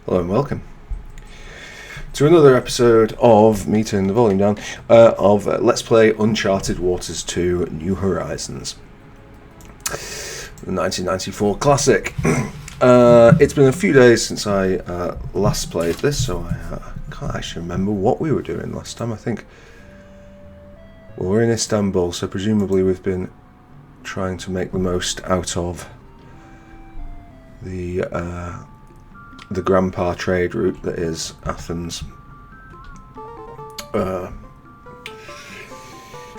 Hello and welcome to another episode of me turning the volume down of Let's Play Uncharted Waters 2 New Horizons, the 1994 classic. It's been a few days since I last played this, so I can't actually remember what we were doing last time. I think we're in Istanbul, so presumably we've been trying to make the most out of the Grandpa trade route that is Athens.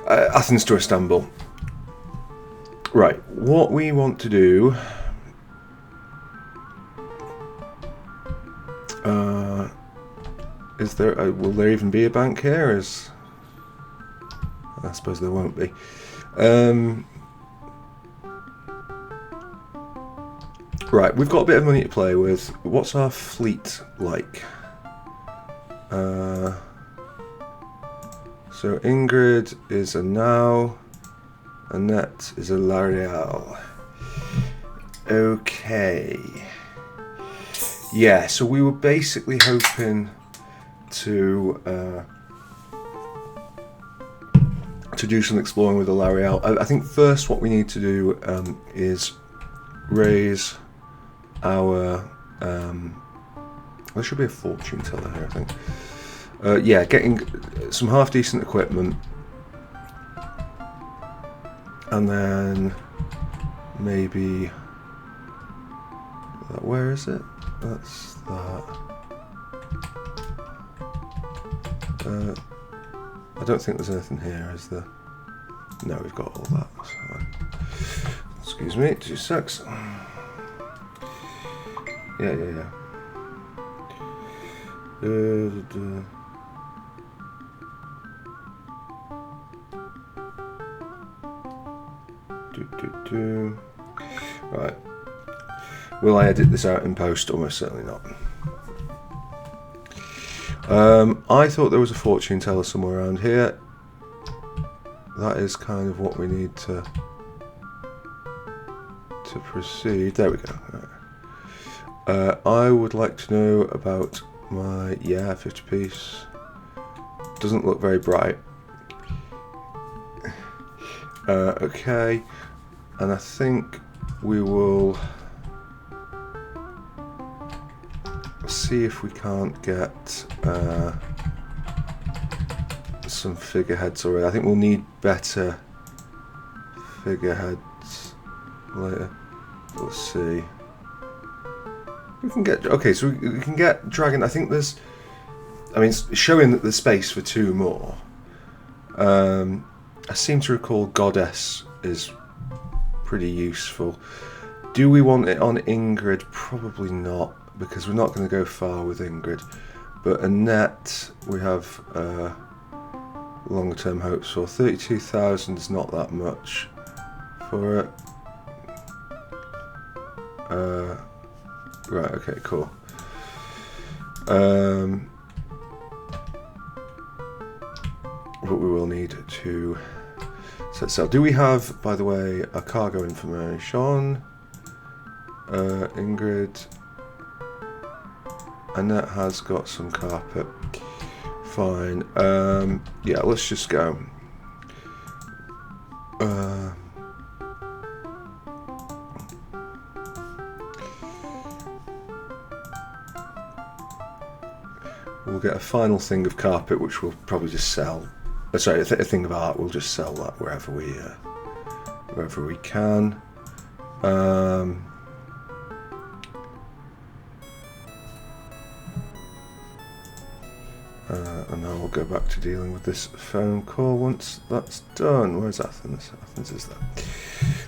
Athens to Istanbul. Right, what we want to do is there will there even be a bank here? I suppose there won't be. Right, we've got a bit of money to play with. What's our fleet like? So Ingrid is a now, Annette is a L'Oreal. Okay. Yeah, so we were basically hoping to do some exploring with the L'Oreal. I think first what we need to do is raise our there should be a fortune teller here, I think. Yeah, getting some half decent equipment, and then maybe where is it? That's that. I don't think there's anything here, is there? No, we've got all that. So, excuse me, 2 secs. Yeah. Right. Will I edit this out in post? Almost certainly not. I thought there was a fortune teller somewhere around here. That is kind of what we need to proceed. There we go. Right. I would like to know about my 50 piece. Doesn't look very bright. Okay, and I think we will see if we can't get some figureheads already. I think we'll need better figureheads later. We'll see. We can get so we can get dragon. I think there's. I mean, it's showing that there's space for 2 more. I seem to recall goddess is pretty useful. Do we want it on Ingrid? Probably not, because we're not going to go far with Ingrid. But Annette, we have longer-term hopes for. 32,000 is not that much for it. Right, okay, cool. But we will need to set sail. Do we have, by the way, a cargo information? Ingrid. Annette has got some carpet. Fine. Yeah, let's just go. We'll get a final thing of carpet, which we'll probably just sell. Sorry, a thing of art. We'll just sell that wherever we can. And now we'll go back to dealing with this phone call once that's done. Where's Athens? Athens is there.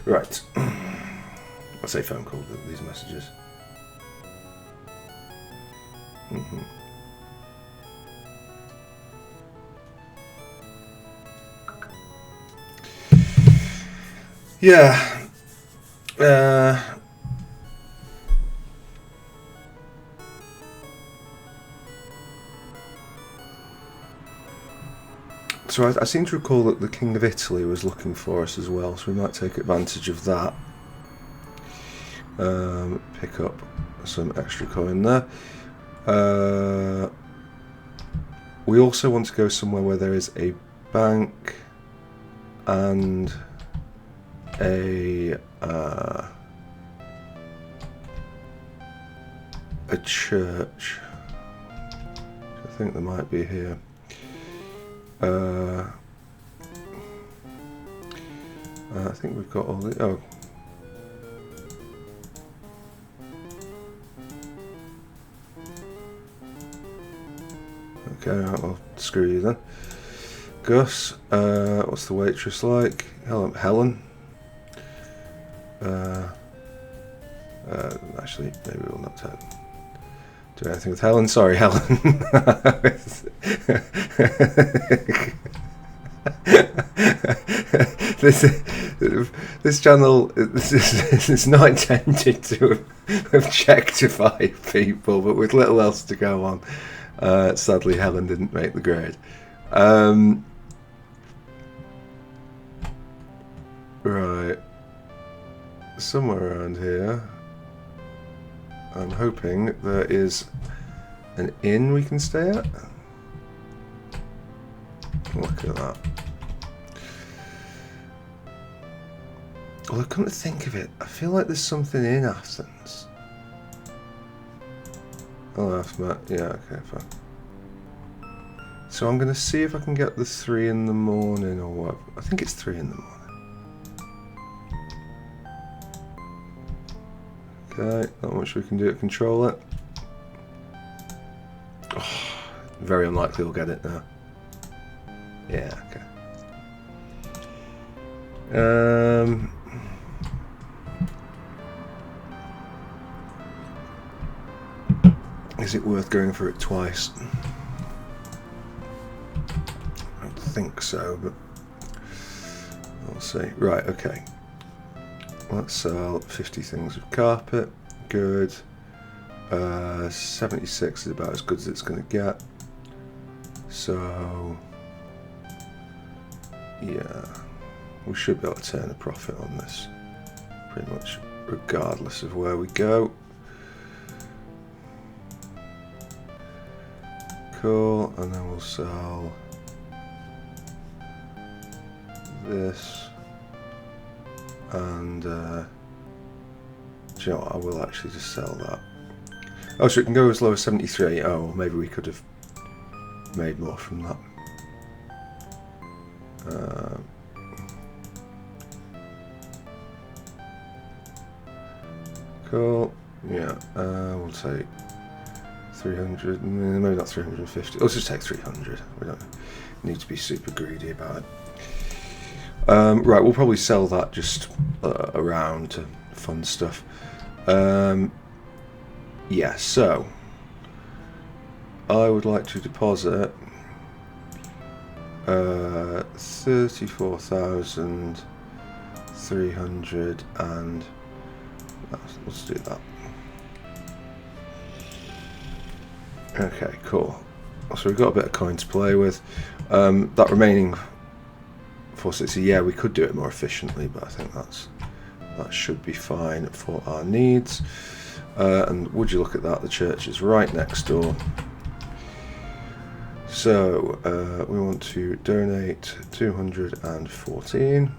Right. I say phone call, these messages. Yeah. So I seem to recall that the King of Italy was looking for us as well, so we might take advantage of that. Pick up some extra coin there. We also want to go somewhere where there is a bank and a church. I think there might be here. I think we've got all the... Oh. Okay, I'll screw you then. Gus, what's the waitress like? Helen? Actually, maybe we'll not do anything with Helen. Sorry, Helen. This channel is not intended to objectify people, but with little else to go on. Sadly, Helen didn't make the grade. Right. Somewhere around here, I'm hoping there is an inn we can stay at. Look at that. Well, I couldn't think of it. I feel like there's something in Athens. Oh, yeah, okay, fine. So I'm going to see if I can get the 3 in the morning or what. I think it's 3 in the morning. Okay, not much we can do to control it. Oh, very unlikely we'll get it now. Yeah, okay. Is it worth going for it twice? I don't think so, but we'll see. Right, okay. Let's sell 50 things of carpet. Good. 76 is about as good as it's going to get. So, yeah, we should be able to turn a profit on this, pretty much regardless of where we go. Cool, and then we'll sell this, and do you know what, I will actually just sell that. Oh, so it can go as low as 73. Oh, maybe we could have made more from that. Cool, yeah, we'll take 300, maybe not 350. Let's just take 300. We don't need to be super greedy about it. Right, we'll probably sell that just around to fund stuff. Yeah, so I would like to deposit 34,300 and let's do that. Okay, cool. So we've got a bit of coin to play with. That remaining 460, yeah, we could do it more efficiently, but I think that should be fine for our needs. And would you look at that, the church is right next door. So we want to donate 214.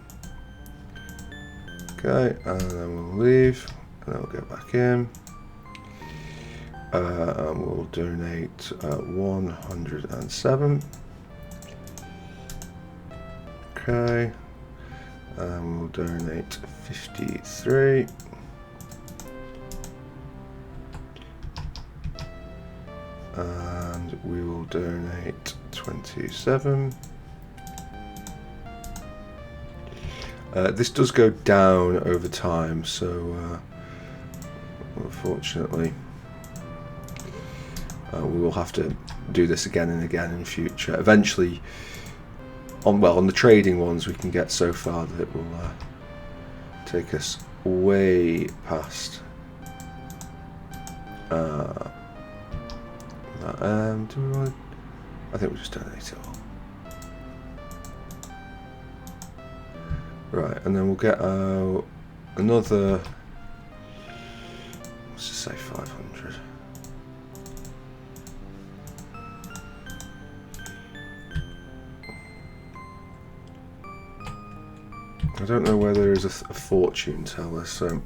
Okay, and then we'll leave, and then we'll go back in. And we'll donate 107. Okay, and we'll donate 53. And we will donate 27. This does go down over time, so unfortunately we will have to do this again and again in future. Eventually, on the trading ones, we can get so far that it will take us way past that. Do we want? I think we'll just donate it all. Right, and then we'll get another. Let's just say 500. I don't know where there is a fortune teller, so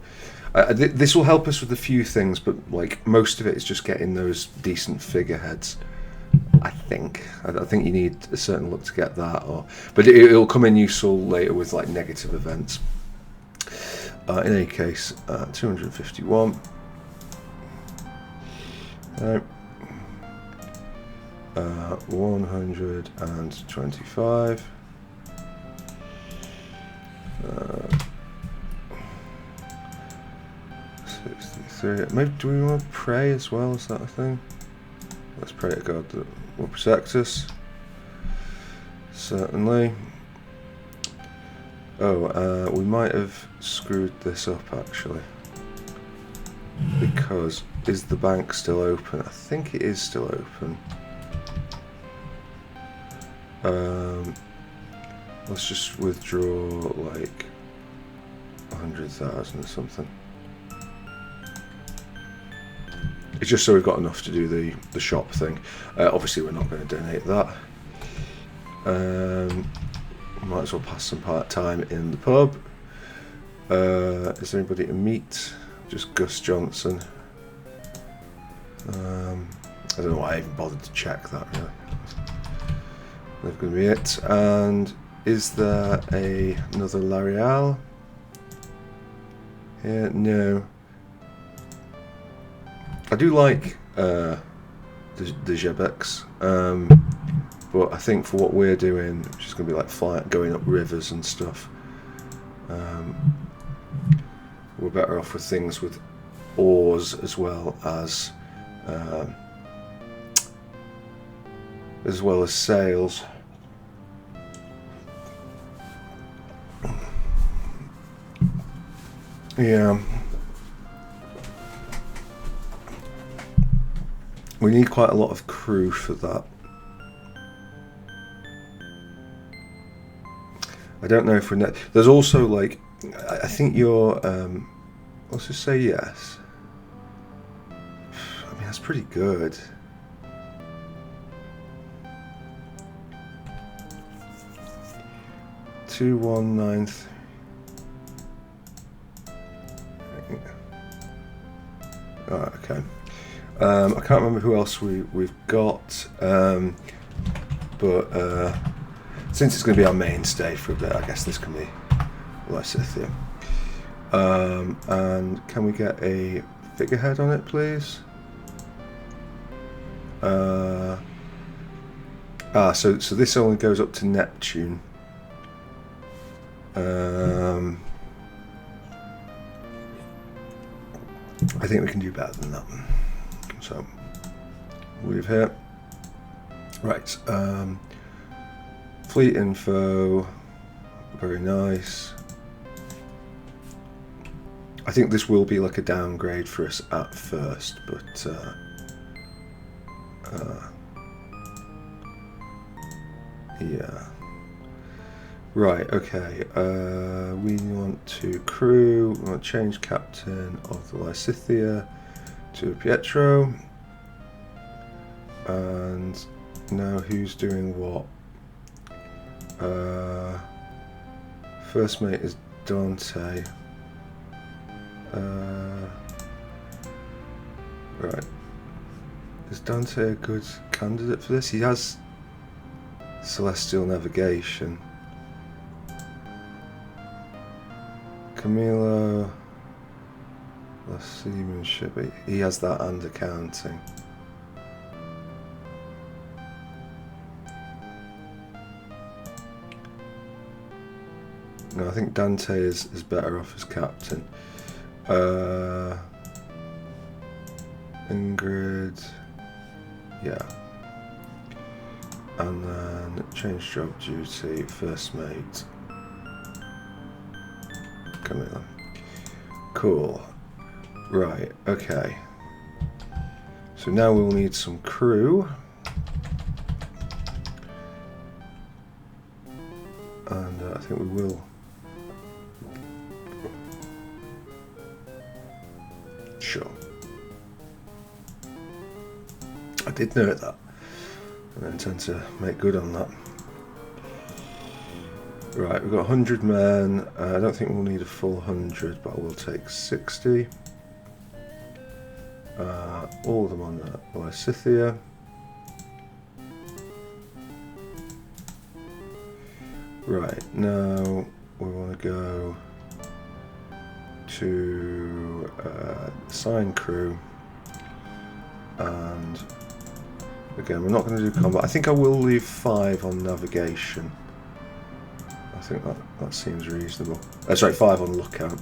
this will help us with a few things, but like most of it is just getting those decent figureheads. I think you need a certain look to get that, but it'll come in useful later with like negative events. In any case, 251. Right. 125. 63. Maybe do we want to pray as well? Is that a thing? Let's pray to God that will protect us. Certainly. Oh, we might have screwed this up actually. Because is the bank still open? I think it is still open. Let's just withdraw like 100,000 or something. It's just so we've got enough to do the shop thing. Obviously we're not going to donate that. Might as well pass some part-time in the pub. Is there anybody to meet? Just Gus Johnson. I don't know why I even bothered to check that really. That's going to be it. And is there another L'Oreal? Yeah, no. I do like the Jebex, but I think for what we're doing, which is going to be like going up rivers and stuff, we're better off with things with oars as well as sails. Yeah. We need quite a lot of crew for that. I don't know if we're there's also like, I think you're, let's just say yes. I mean, that's pretty good. Two, 1, 9. Oh, okay. I can't remember who else we've got, but since it's going to be our mainstay for a bit, I guess this can be Lysithia. And can we get a figurehead on it, please? So this only goes up to Neptune. I think we can do better than that. So, leave here. Right. Fleet info. Very nice. I think this will be like a downgrade for us at first, but yeah. Right, okay. We want to crew. We want to change captain of the Lysithia to Pietro. And now who's doing what? First mate is Dante. Right. Is Dante a good candidate for this? He has celestial navigation. Camilo, the seamanship, he has that and accounting. No, I think Dante is better off as captain. Ingrid, yeah. And then change job duty, first mate. Camilla. Cool. Right, okay. So now we'll need some crew. And I think we will. Sure. I did know that. And I intend to make good on that. Right, we've got 100 men. I don't think we'll need a full 100, but I will take 60. All of them on Lysithia. Right, now we want to go to assign crew, and again we're not going to do combat. I think I will leave 5 on navigation. I think that seems reasonable. Sorry, 5 on lookout.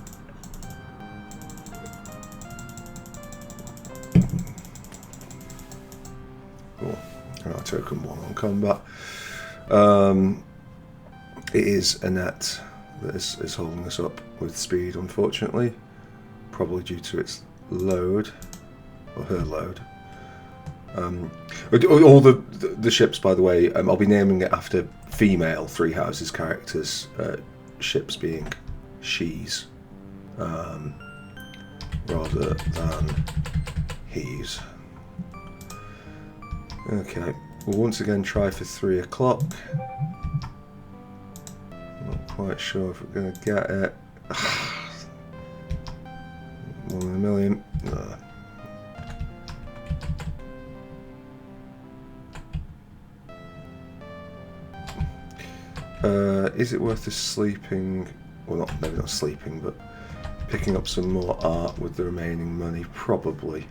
Cool. Right, token 1 on combat. It is Annette that is holding us up with speed, unfortunately. Probably due to its load, or her load. All the ships, by the way, I'll be naming it after female Three Houses characters. Ships being she's, rather than he's. Okay, we'll once again try for 3 o'clock. Not quite sure if we're going to get it. 1 in a million. No. Is it worth us sleeping? Well, maybe not sleeping, but picking up some more art with the remaining money? Probably.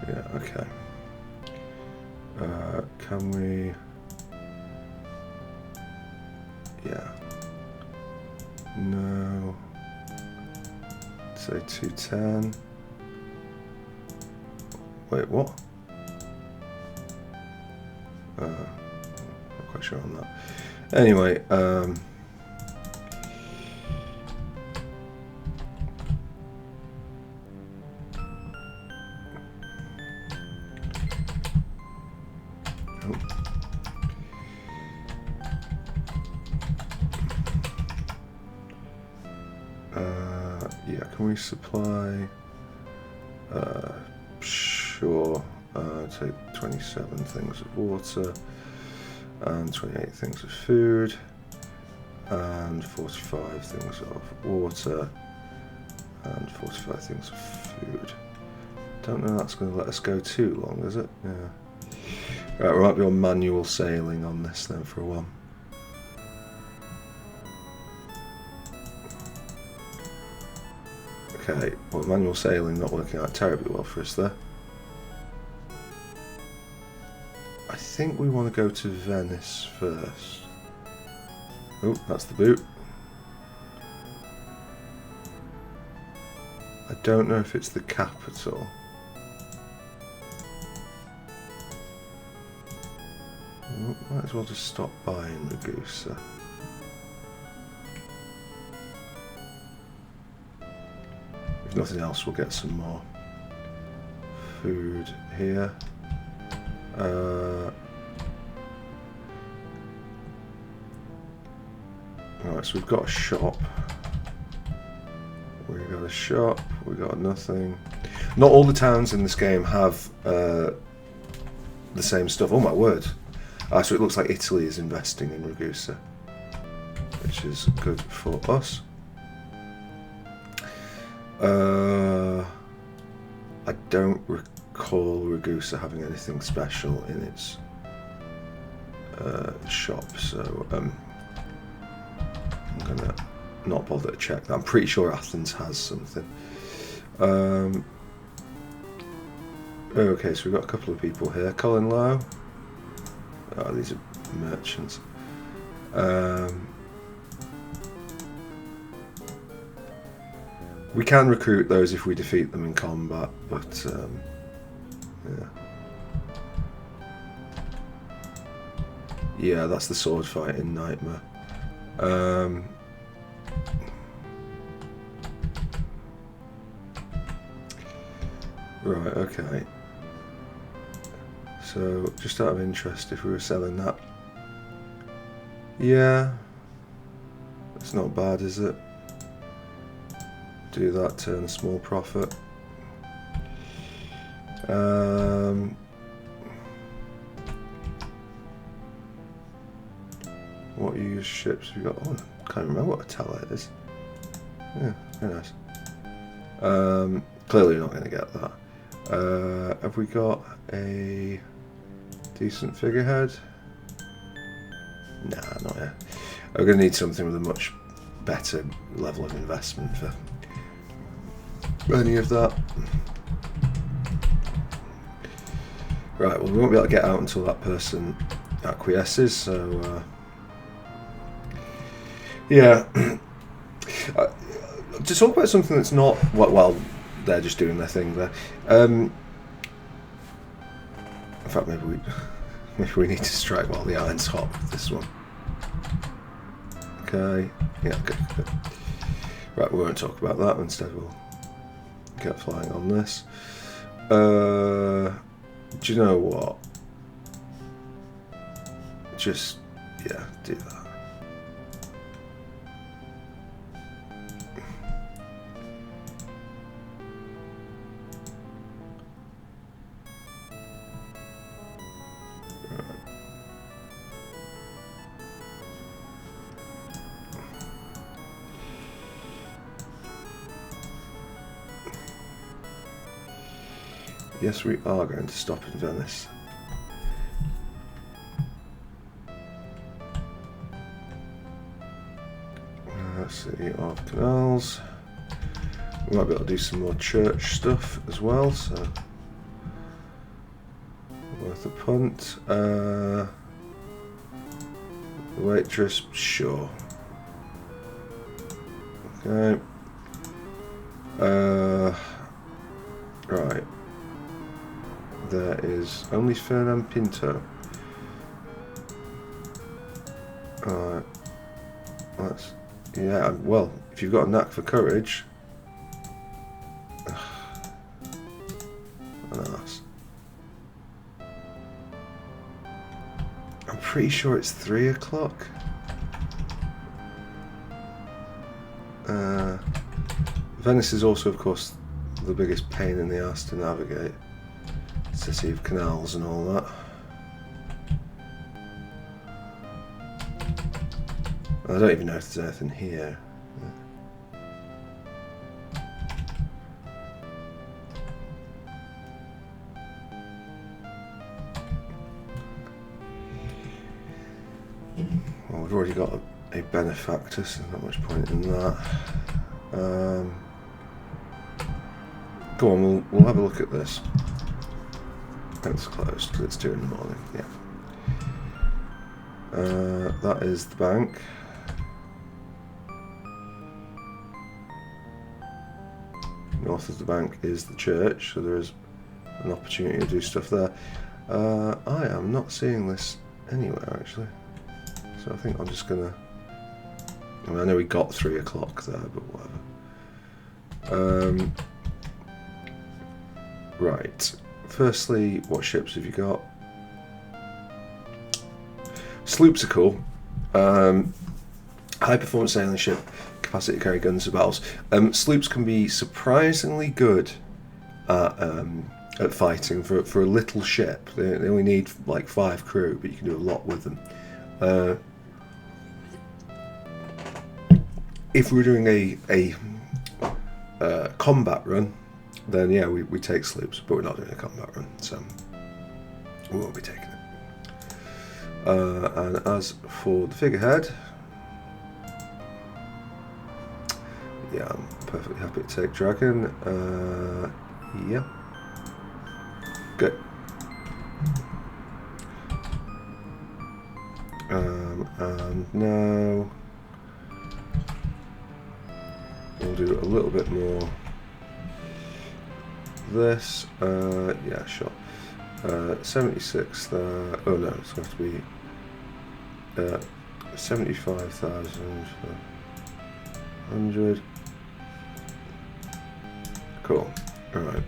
Yeah, okay. Can we... Yeah. No. Say 210. Wait, what? Not quite sure on that. Anyway, yeah, can we supply? Sure. Take 27 things of water and 28 things of food and 45 things of water and 45 things of food. Don't know that's going to let us go too long, is it? Yeah. Right, we might be on manual sailing on this then for a while. Okay, well, manual sailing not working out terribly well for us there. I think we want to go to Venice first. Oh, that's the boot. I don't know if it's the capital. Might as well just stop by in Ragusa. If nothing else, we'll get some more food here. Alright, so we've got a shop. We got a shop, we got nothing. Not all the towns in this game have the same stuff. Oh my word. So it looks like Italy is investing in Ragusa, which is good for us. I don't recall Ragusa having anything special in its shop, so I'm gonna not bother to check that. I'm pretty sure Athens has something. Okay, so we've got a couple of people here. Colin Lowe. Oh, these are merchants. We can recruit those if we defeat them in combat, but yeah. Yeah, that's the sword fight in Nightmare. Right, okay. So, just out of interest, if we were selling that, yeah, it's not bad, is it? Do that, turn a small profit. What used ships have you got? Oh, I can't remember what a teller is. Yeah, very nice. Clearly not going to get that. Have we got a decent figurehead? Nah, not yet. We're going to need something with a much better level of investment for any of that. Right, well, we won't be able to get out until that person acquiesces, so yeah. To talk about something that's not, well, they're just doing their thing there. In fact, maybe we need to strike while the iron's hot with this one. Okay, yeah, good. Right, we won't talk about that. Instead, we'll get flying on this. Do you know what? Just, yeah, do that. Yes, we are going to stop in Venice. City of Canals. We might be able to do some more church stuff as well, so worth a punt. The waitress, sure. Okay. Right. There is only Fernand Pinto. Alright. Let's... Yeah, well, if you've got a knack for courage... An arse. I'm pretty sure it's 3 o'clock. Venice is also, of course, the biggest pain in the arse to navigate. City of Canals and all that. I don't even know if there's anything here. Well, we've already got a benefactor, so there's not much point in that. Go on, we'll have a look at this. It's closed because it's 2 in the morning. Yeah. That is the bank. North of the bank is the church, so there is an opportunity to do stuff there. I am not seeing this anywhere actually, so I think I'm just gonna. I mean, I know we got 3 o'clock there, but whatever. Right. Firstly, what ships have you got? Sloops are cool. High performance sailing ship, capacity to carry guns and battles. Sloops can be surprisingly good at fighting for a little ship. They only need like 5 crew, but you can do a lot with them. If we're doing a combat run, then yeah, we take sloops, but we're not doing a combat run, so we won't be taking it. And as for the figurehead, yeah, I'm perfectly happy to take dragon. Yeah, good. And now we'll do a little bit more. This, yeah, sure. 76 there. Oh no, it's going to be 75,000 for 100. Cool. All right.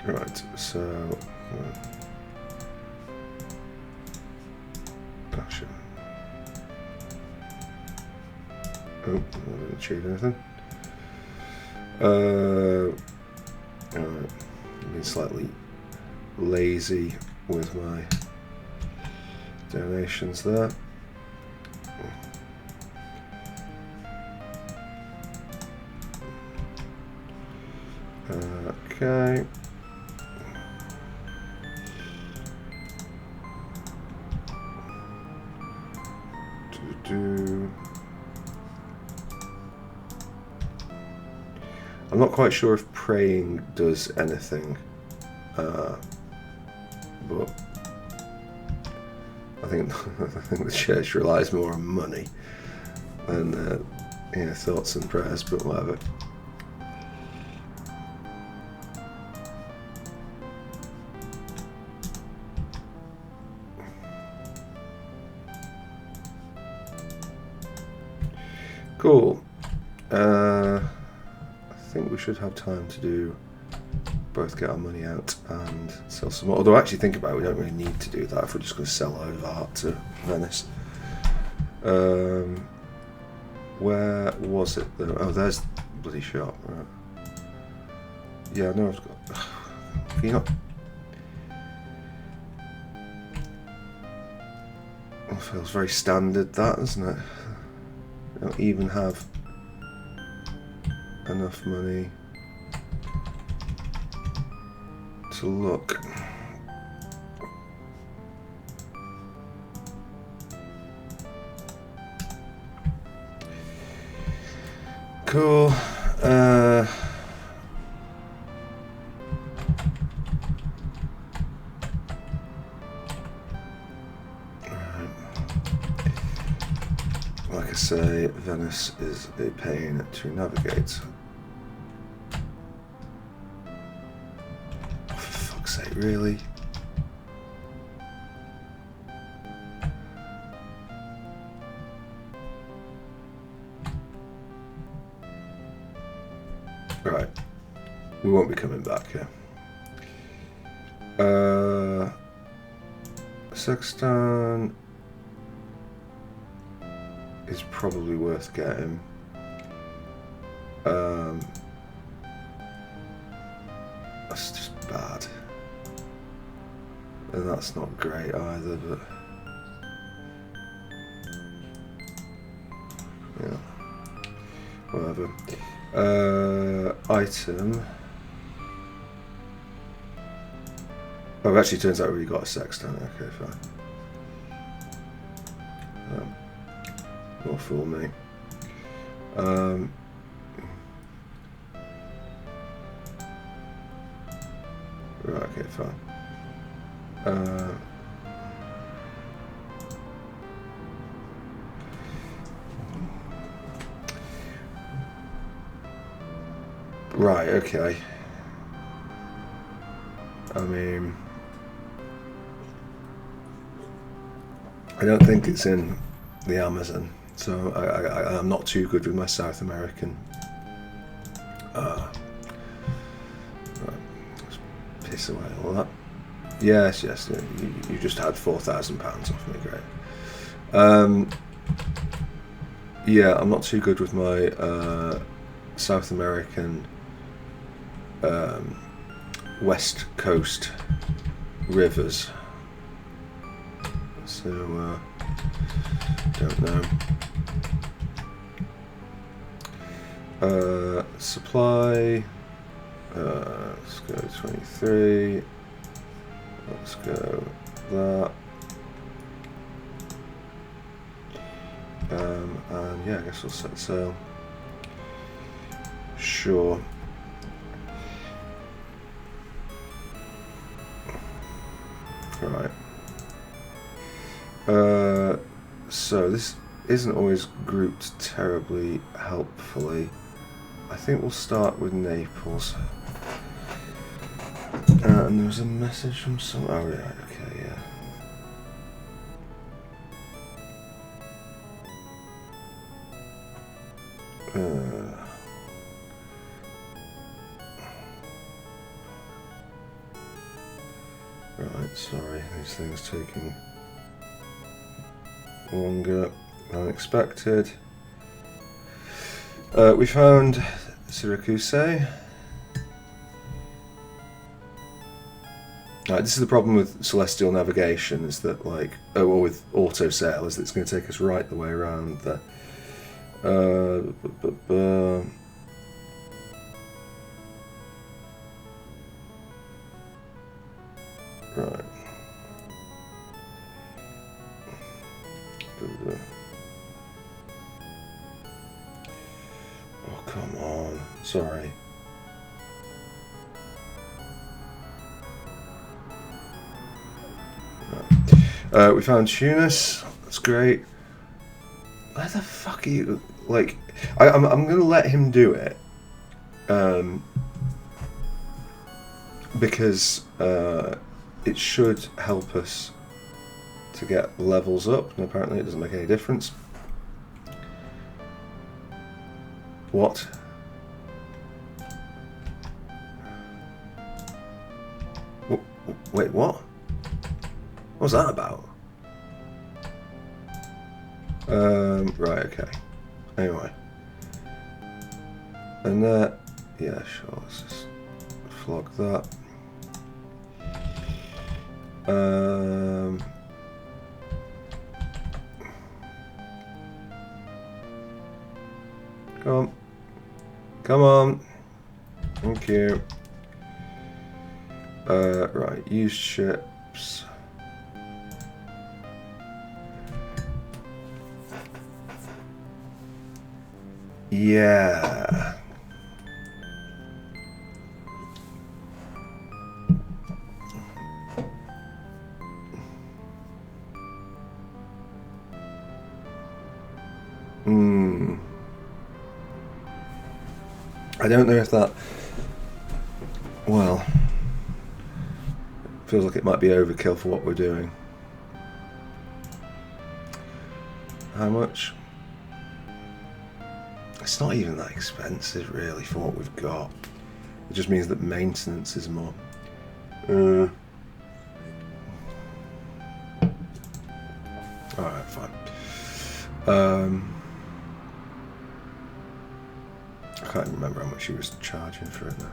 Right. So. Action. Oh, I didn't achieve anything. Alright. I've been slightly lazy with my donations there. Okay. I'm not quite sure if praying does anything, but I think the church relies more on money than thoughts and prayers, but whatever. Cool. I think we should have time to do both get our money out and sell some more. Although actually think about it, we don't really need to do that if we're just going to sell over art to Venice. Where was it though? Oh, there's the bloody shop. Right. Yeah, no, I've got. Can you not? It feels very standard, that, doesn't it? I don't even have enough money to look. Cool. Like I say, Venice is a pain to navigate. Oh, for fuck's sake, really? Right. We won't be coming back here. Sexton is probably worth getting. That's just bad. And that's not great either, but yeah. Whatever. Item. Oh, it actually turns out we got a sextant. Okay, fine. Don't fool me. Right, okay, fine. Right, okay. I mean, I don't think it's in the Amazon, so I'm not too good with my South American. Let's piss away all that. Yes, you just had £4,000 off me, great. Yeah, I'm not too good with my South American West Coast rivers, so don't know. Supply, let's go 23, let's go that, and yeah, I guess we'll set sail. Sure. Right. So this isn't always grouped terribly helpfully. I think we'll start with Naples. And there was a message from some. Oh yeah, okay, yeah. Right, sorry, these things taking longer than expected. We found Syracuse. This is the problem with celestial navigation, is that, like, or with auto sail, is that it's going to take us right the way around there. Right. Oh, come on. Sorry. We found Tunis. That's great. Where the fuck are you? Like, I'm gonna let him do it, because it should help us to get levels up, and apparently it doesn't make any difference. What? Wait, what? What was that about? Right, okay. Anyway. And that, yeah, sure, let's just flog that. Come on. Come on. Thank you. Right, use ships. Yeah. I don't know if that... Well... Feels like it might be overkill for what we're doing. How much? It's not even that expensive, really, for what we've got. It just means that maintenance is more. Alright, fine. I can't even remember how much he was charging for it now.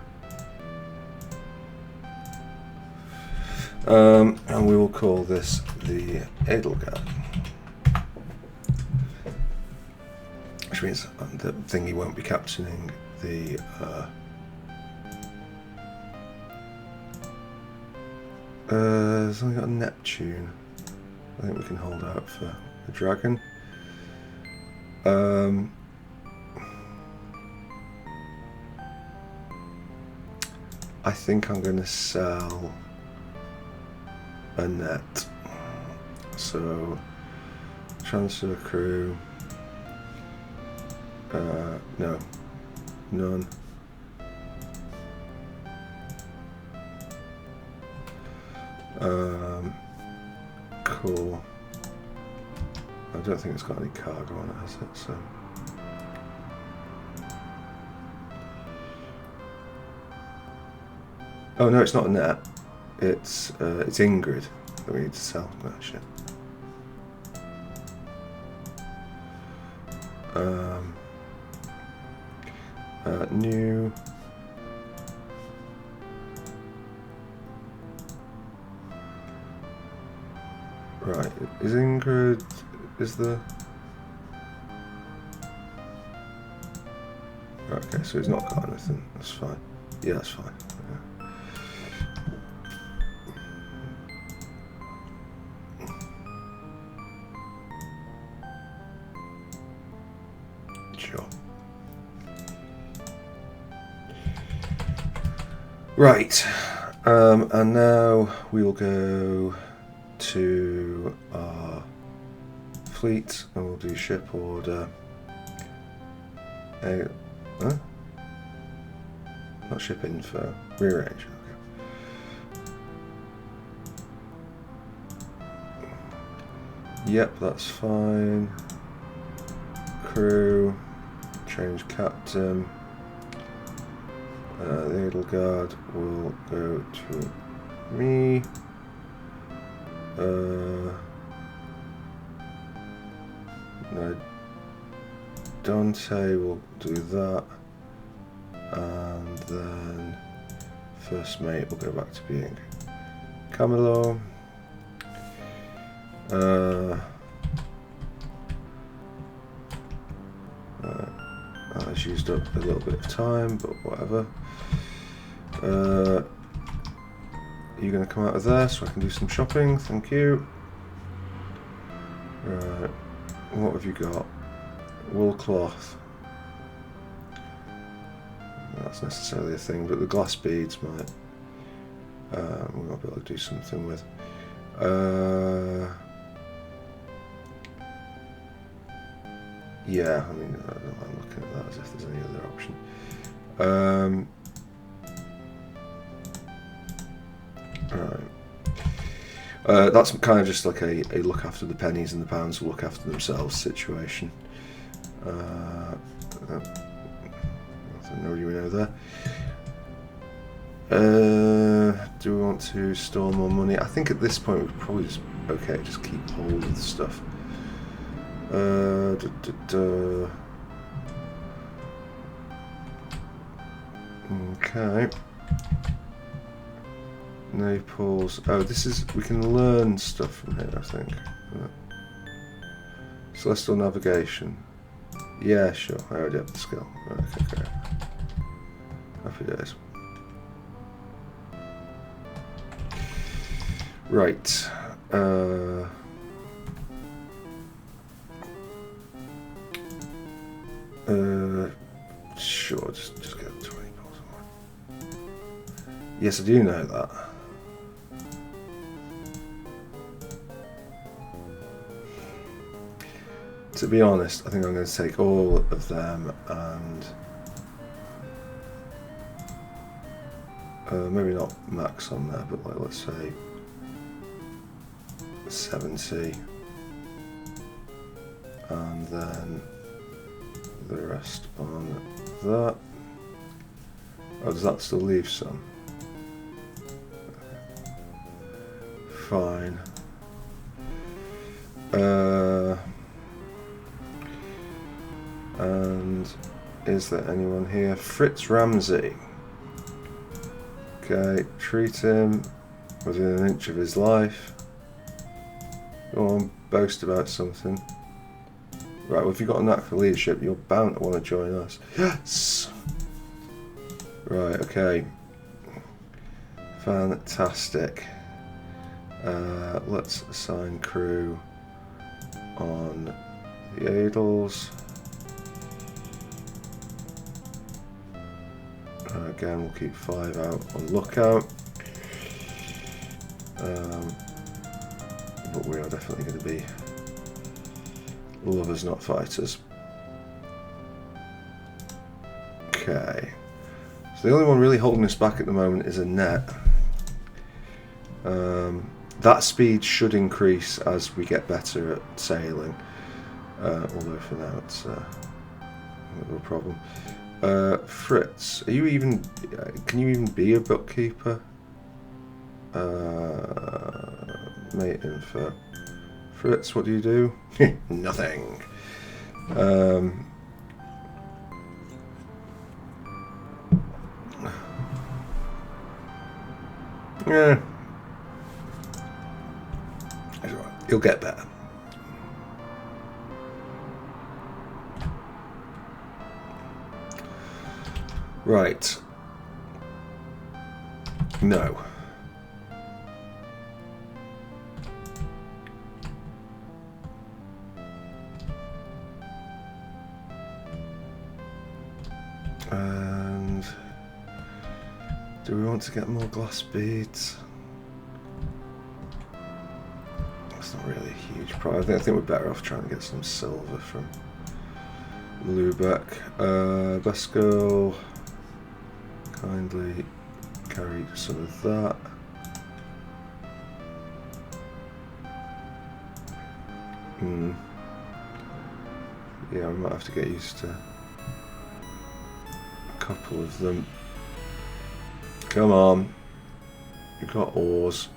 And we will call this the Edelgard. Which means the thingy won't be captaining the it's only got a Neptune. I think we can hold out for a dragon. I think I'm going to sell a net. So transfer crew. No, none. Cool. I don't think it's got any cargo on it, has it? So. Oh no, it's not a net. It's Ingrid that we need to sell. Oh shit. New. Right, is Ingrid, is the... Right, okay, so he's not got anything, that's fine. Yeah, that's fine. Yeah. Sure. Right, and now we will go to our fleet and we'll do ship order. Not ship info, rearrange. Okay. Yep, that's fine. Crew, change captain. The Edelgard will go to me. No, I Dante will do that, and then first mate will go back to being Camilo. That's used up a little bit of time, but whatever. You're going to come out of there so I can do some shopping, thank you. Right, what have you got? Wool cloth. That's necessarily a thing, but the glass beads might. We might be able to do something with. Yeah, I mean, I'm looking at that as if there's any other option. Right. That's kind of just like a look after the pennies and the pounds will look after themselves situation. Nothing really we know there. Do we want to store more money? I think at this point we're probably just okay. Just keep hold of the stuff. Okay. Naples. Oh, this is. We can learn stuff from here, I think. Celestial navigation. Yeah, sure. I already have the skill. Okay, great. Happy days. Right. Sure, just get 20 balls. Yes, I do know that. To be honest, I think I'm going to take all of them and maybe not max on there, but like let's say 70, and then the rest on that. Oh, does that still leave some? Fine. And is there anyone here? Fritz Ramsey. Okay, treat him within an inch of his life. Go on, boast about something. Right, well, if you've got a knack for leadership, you're bound to want to join us. Yes! Right, okay. Fantastic. Let's assign crew on the Adels. Again, we'll keep 5 out on lookout. But we are definitely going to be lovers, not fighters. Okay. So the only one really holding us back at the moment is a net. That speed should increase as we get better at sailing. Although for now it's a little problem. Fritz, are you even? Can you even be a bookkeeper? Mate info. Fritz, what do you do? Nothing. Yeah. You'll get better. Right. No. And do we want to get more glass beads? That's not really a huge price. I think we're better off trying to get some silver from Lubeck. Best girl, kindly carry some of that. Yeah, I might have to get used to a couple of them. Come on, you've got oars.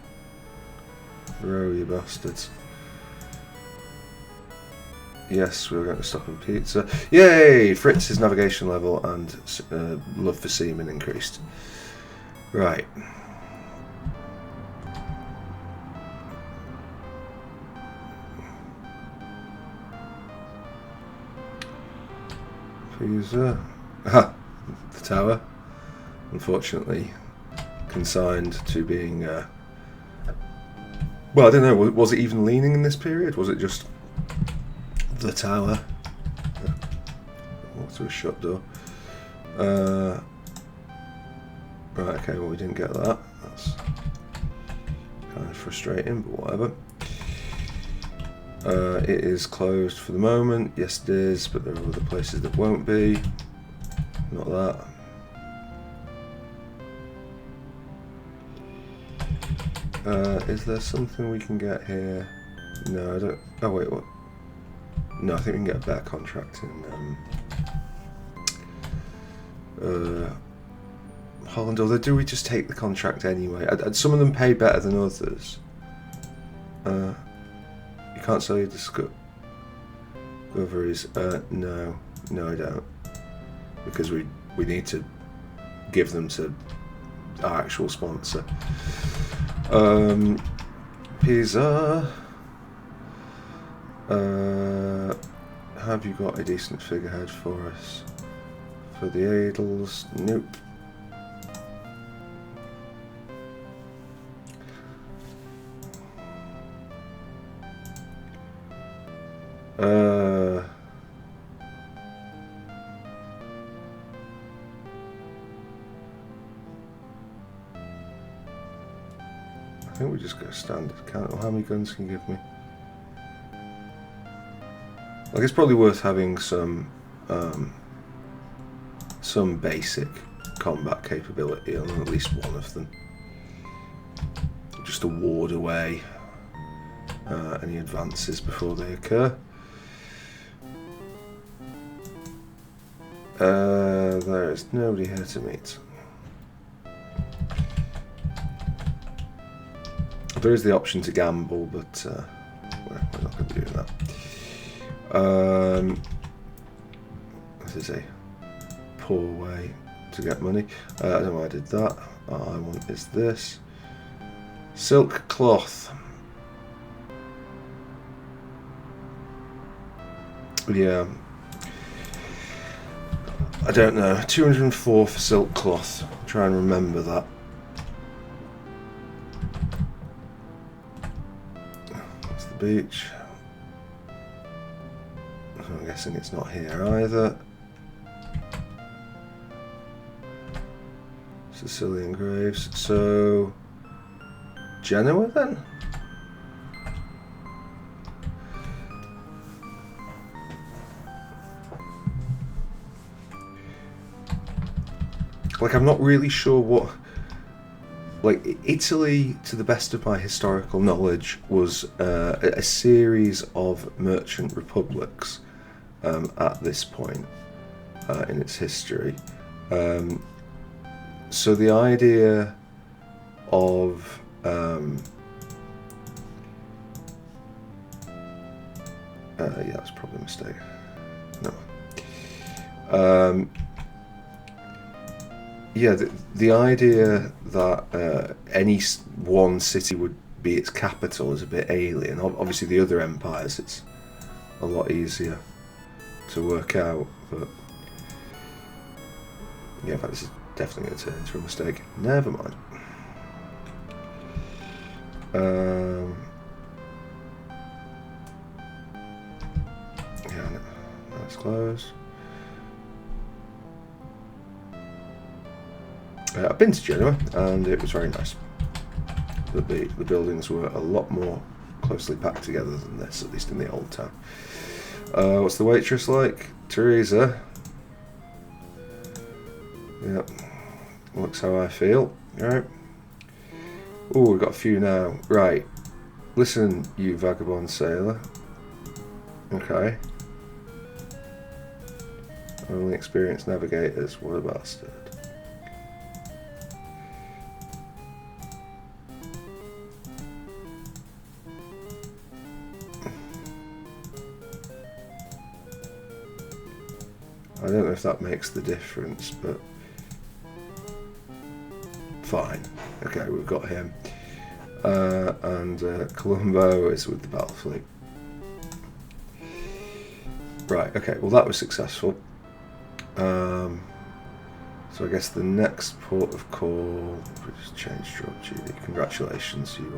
Row, you bastards. Yes, we were going to stop in pizza. Yay! Fritz's navigation level and love for semen increased. Right. Pizza. Ah, the tower. Unfortunately, consigned to being. Well, I don't know. Was it even leaning in this period? Was it just the tower? Oh, through a shut door. Right. Okay. Well, we didn't get that. That's kind of frustrating, but whatever. It is closed for the moment. Yes, it is, but there are other places that won't be. Not that. Is there something we can get here? No, I don't. Oh wait, what? No, I think we can get a better contract in Holland. Although, do we just take the contract anyway? Some of them pay better than others. You can't sell your discoveries. No, I don't, because we need to give them to our actual sponsor. Pizza. Have you got a decent figurehead for us? For the Adels? Nope. I think we just go standard. How many guns can you give me? Like, it's probably worth having some basic combat capability on at least one of them, just to ward away any advances before they occur. There is nobody here to meet. There is the option to gamble, but we're not going to be doing that. This is a poor way to get money. I don't know why I did that. All I want is this. Silk cloth. Yeah. I don't know. 204 for silk cloth. Try and remember that. That's the beach. I'm guessing it's not here either. Sicilian graves. So, Genoa then? Like, I'm not really sure what... Like, Italy, to the best of my historical knowledge, was a series of merchant republics at this point in its history. So the idea of yeah, that's probably a mistake. No. Yeah, the idea that any one city would be its capital is a bit alien. Obviously, the other empires, it's a lot easier to work out. But yeah, in fact, this is definitely going to turn into a mistake. Never mind. Yeah, no, that's closed. I've been to Genoa and it was very nice. The buildings were a lot more closely packed together than this, at least in the old town. What's the waitress like? Teresa. Yep. Looks how I feel. Right. Oh, we've got a few now. Right. Listen, you vagabond sailor. Okay. Only experienced navigators. What a bastard. don't know if that makes the difference, but fine. Okay, we've got him. And Columbo is with the battle fleet. Right, okay, well that was successful. So I guess the next port of call, we just change drop duty. Congratulations, you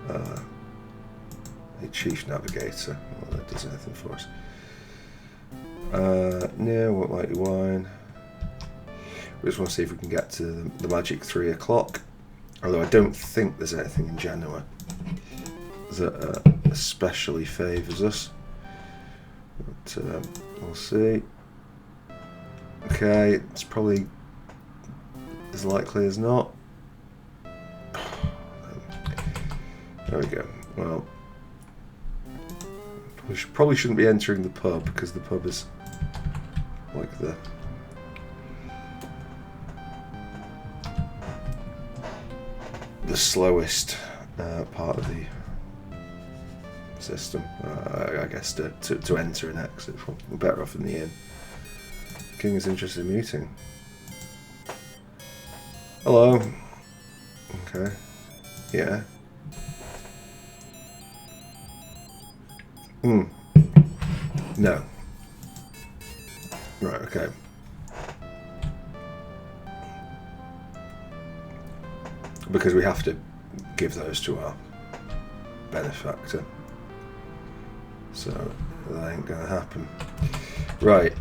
are a chief navigator. Well, that does anything for us. No, won't like your wine. We just want to see if we can get to the magic 3 o'clock. Although I don't think there's anything in Genoa that especially favours us. But we'll see. Okay, it's probably as likely as not. There we go. Well, we probably shouldn't be entering the pub because the pub is like the slowest part of the system, I guess, to enter and exit. We're better off in the inn. King is interested in meeting. Hello. Okay. Yeah. No. Right, okay. Because we have to give those to our benefactor. So that ain't gonna happen. Right.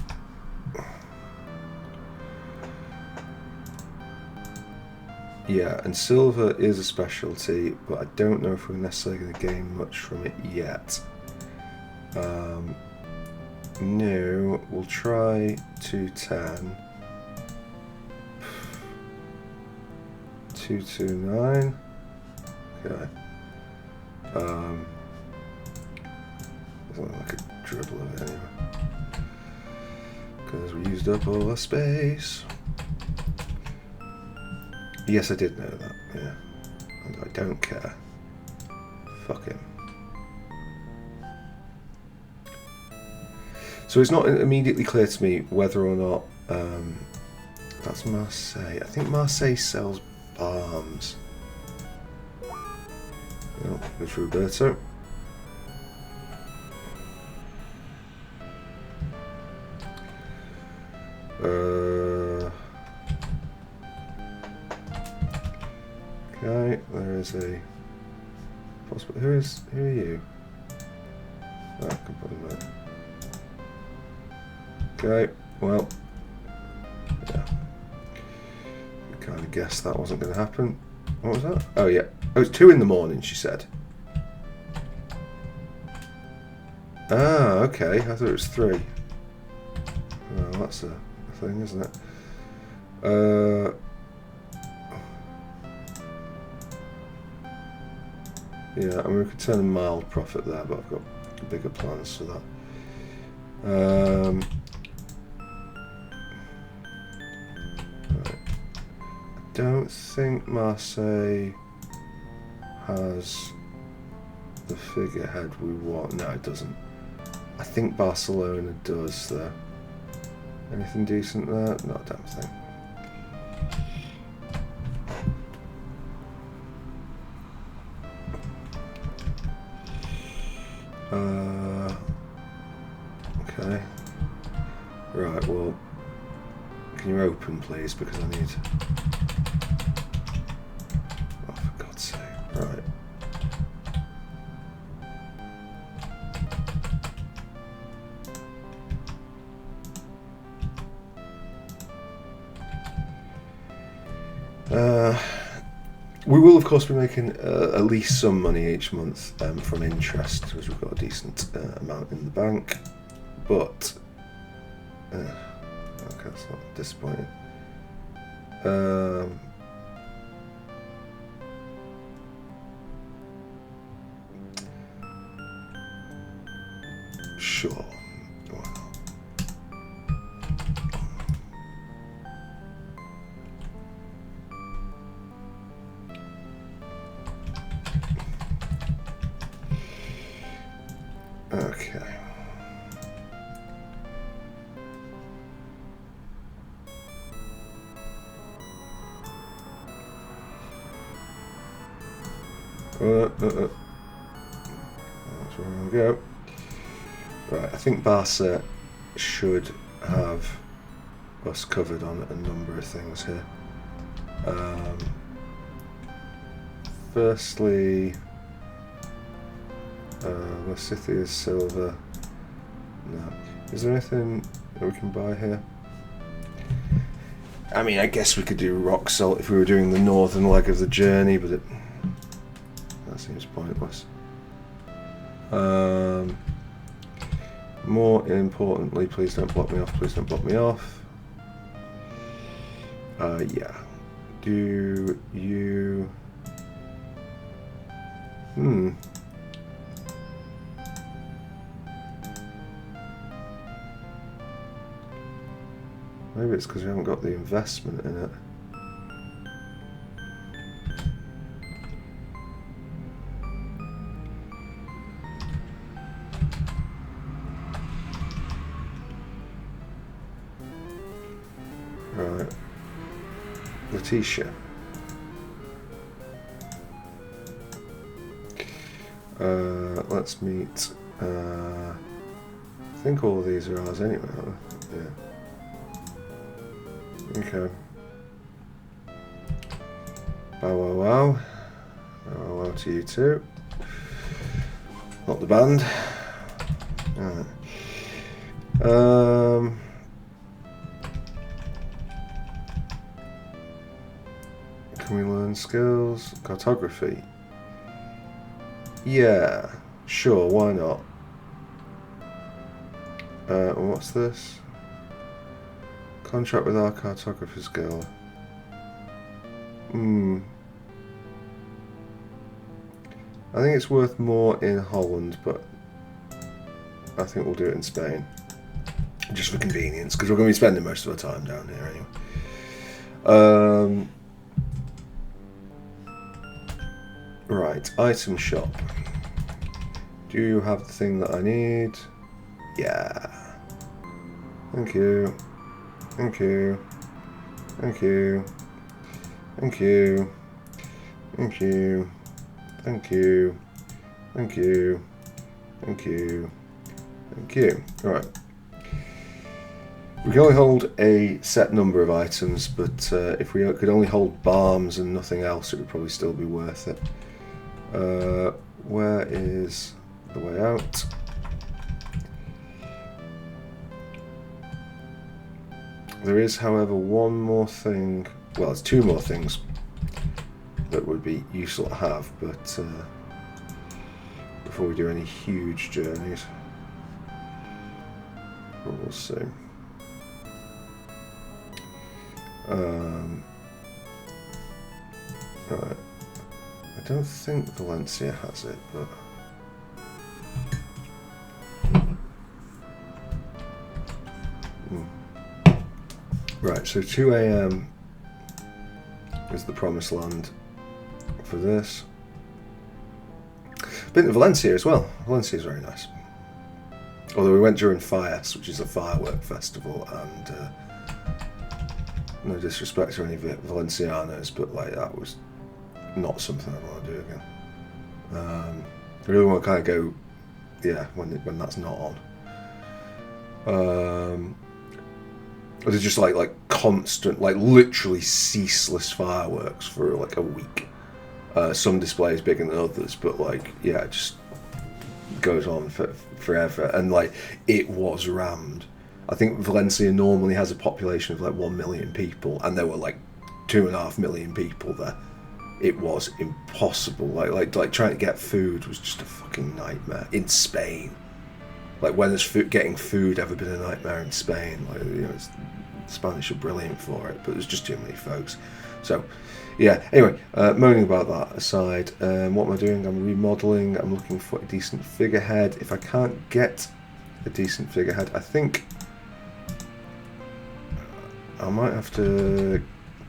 Yeah, and silver is a specialty, but I don't know if we're necessarily going to gain much from it yet. No, we'll try 210. 229. Okay. I could dribble it anyway. Because we used up all our space. Yes, I did know that, yeah. And I don't care. Fuck him. So it's not immediately clear to me whether or not that's Marseille. I think Marseille sells balms. Oh, there's Roberto. Okay, there is a possible. Who are you? Oh, I can put him there. Okay, well, yeah. I kind of guessed that wasn't going to happen. What was that? Oh yeah, oh, it's 2 in the morning. She said. Ah, okay. I thought it was 3. Oh, that's a thing, isn't it? Yeah, I mean, we could turn a mild profit there, but I've got bigger plans for that. Right. I don't think Marseille has the figurehead we want. No, it doesn't. I think Barcelona does, though. Anything decent there? No, I don't think. Okay. Right, well, can you open, please? Because I need... Oh, for God's sake. Right. We will, of course, be making at least some money each month from interest, because we've got a decent amount in the bank. But okay, that's not disappointing. Sure. Why not? Okay. That's where I'm going to go. Right, I think Barca should have us covered on a number of things here. Firstly, Lysithia's silver. No. Is there anything that we can buy here? I mean, I guess we could do rock salt if we were doing the northern leg of the journey, but that seems pointless. More importantly, please don't block me off. Please don't block me off. Yeah. Do you... Maybe it's because we haven't got the investment in it. Right. Letitia. Let's meet. I think all of these are ours anyway, aren't they? Yeah. Okay. Bow wow wow. Bow wow wow to you too. Not the band. Alright. Can we learn skills? Cartography. Yeah, sure, why not? What's this? Contract with our cartographer's guild. I think it's worth more in Holland, but I think we'll do it in Spain. Just for convenience, because we're going to be spending most of our time down here anyway. Right, item shop. Do you have the thing that I need? Yeah. Thank you. Thank you. Thank you. Thank you. Thank you. Thank you. Thank you. Thank you. Thank you. Alright. We can only hold a set number of items, but if we could only hold balms and nothing else, it would probably still be worth it. Where is the way out? There is, however, one more thing. Well, it's two more things that would be useful to have, but before we do any huge journeys, we'll see. Right. I don't think Valencia has it, but right, so 2 AM is the promised land for this. Been to Valencia as well. Valencia is very nice. Although we went during Fies, which is a firework festival, and no disrespect to any Valencianos, but like that was not something I want to do again. I really want to kind of go, yeah, when that's not on. It's just like constant, like literally ceaseless fireworks for like a week. Some displays bigger than others, but like yeah, it just goes on for forever. And like it was rammed. I think Valencia normally has a population of like 1 million people, and there were like 2.5 million people there. It was impossible. Like trying to get food was just a fucking nightmare in Spain. Like when has getting food ever been a nightmare in Spain? Like, you know, the Spanish are brilliant for it, but there's just too many folks. So, yeah. Anyway, moaning about that aside, what am I doing? I'm remodeling. I'm looking for a decent figurehead. If I can't get a decent figurehead, I think I might have to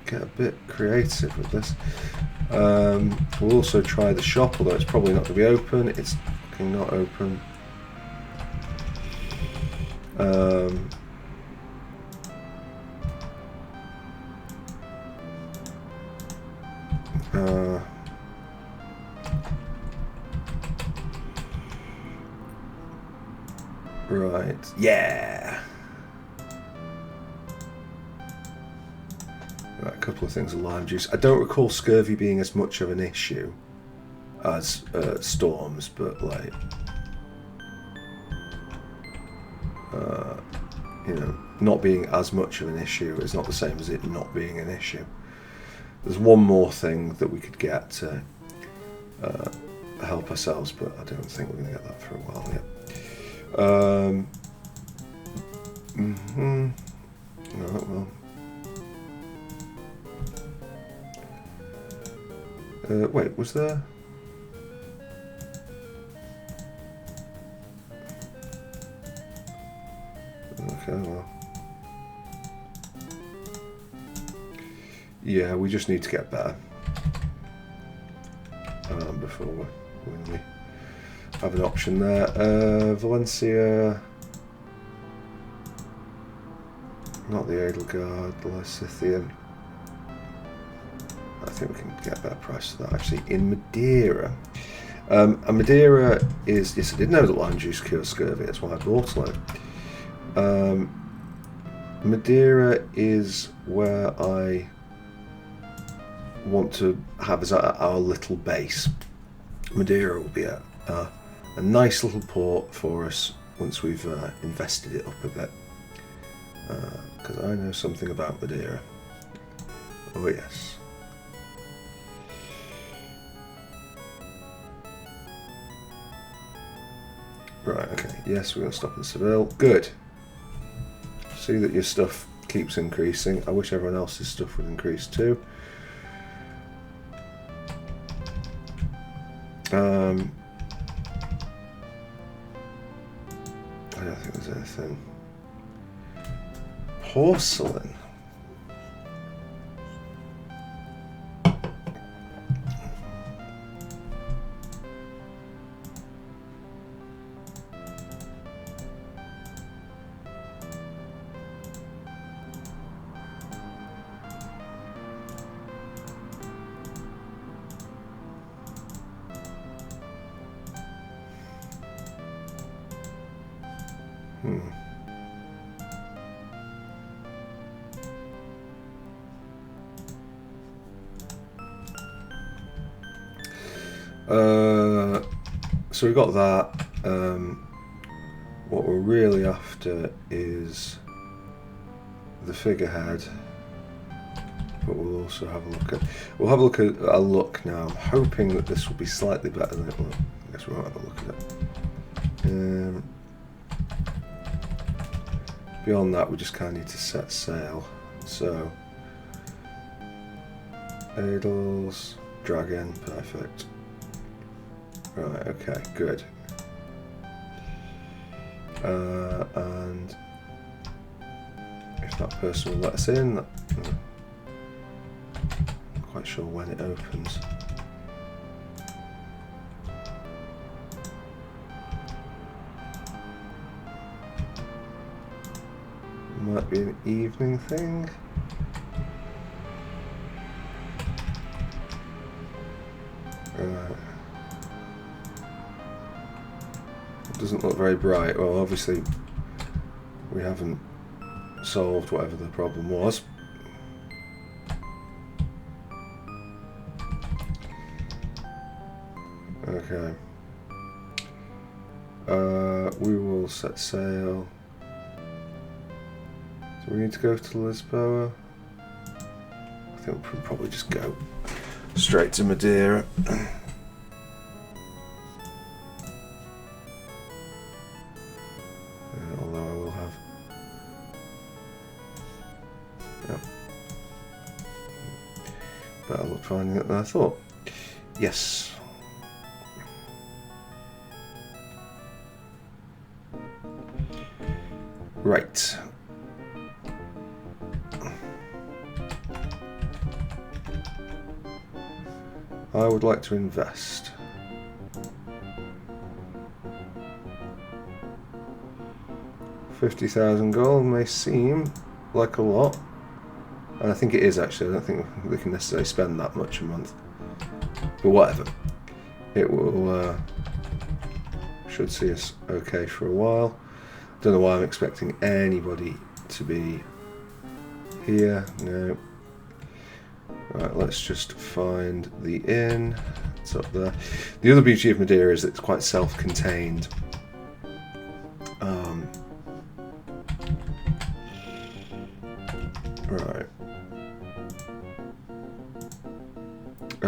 get a bit creative with this. We'll also try the shop, although it's probably not going to be open. It's fucking not open. Right. Yeah. Right, a couple of things of lime juice. I don't recall scurvy being as much of an issue as storms, but like, you know, not being as much of an issue is not the same as it not being an issue. There's one more thing that we could get to help ourselves, but I don't think we're going to get that for a while yet. Right, well. Wait, was there? Okay, well. Yeah, we just need to get better before we have an option there. Valencia, not the Edelgard, the Lysithian. I think we can get a better price for that actually. In Madeira, and Madeira is, yes, I did know that lime juice cures scurvy, that's why I bought it. Madeira is where I want to have as our little base. Madeira will be a nice little port for us once we've invested it up a bit, because I know something about Madeira. Oh yes. Right, okay, yes, we're going to stop in Seville. Good. See that your stuff keeps increasing. I wish everyone else's stuff would increase too. I don't think there's anything. Porcelain. So we've got that. What we're really after is the figurehead, but we'll also have a look at. We'll have a look at our luck now. I'm hoping that this will be slightly better than it will. I guess we won't have a look at it. Beyond that, we just kind of need to set sail. So, Adels, Dragon, perfect. Right, okay, good. And if that person will let us in, I'm not quite sure when it opens. Might be an evening thing. Right. Doesn't look very bright. Well, obviously we haven't solved whatever the problem was. Okay. We will set sail. Do we need to go to Lisboa? I think we'll probably just go straight to Madeira. Better luck finding it than I thought. Yes. Right. I would like to invest. $50,000 gold may seem like a lot. And I think it is actually. I don't think we can necessarily spend that much a month. But whatever. It will should see us okay for a while. Don't know why I'm expecting anybody to be here. No. Right, let's just find the inn. It's up there. The other beauty of Madeira is that it's quite self-contained. Right. I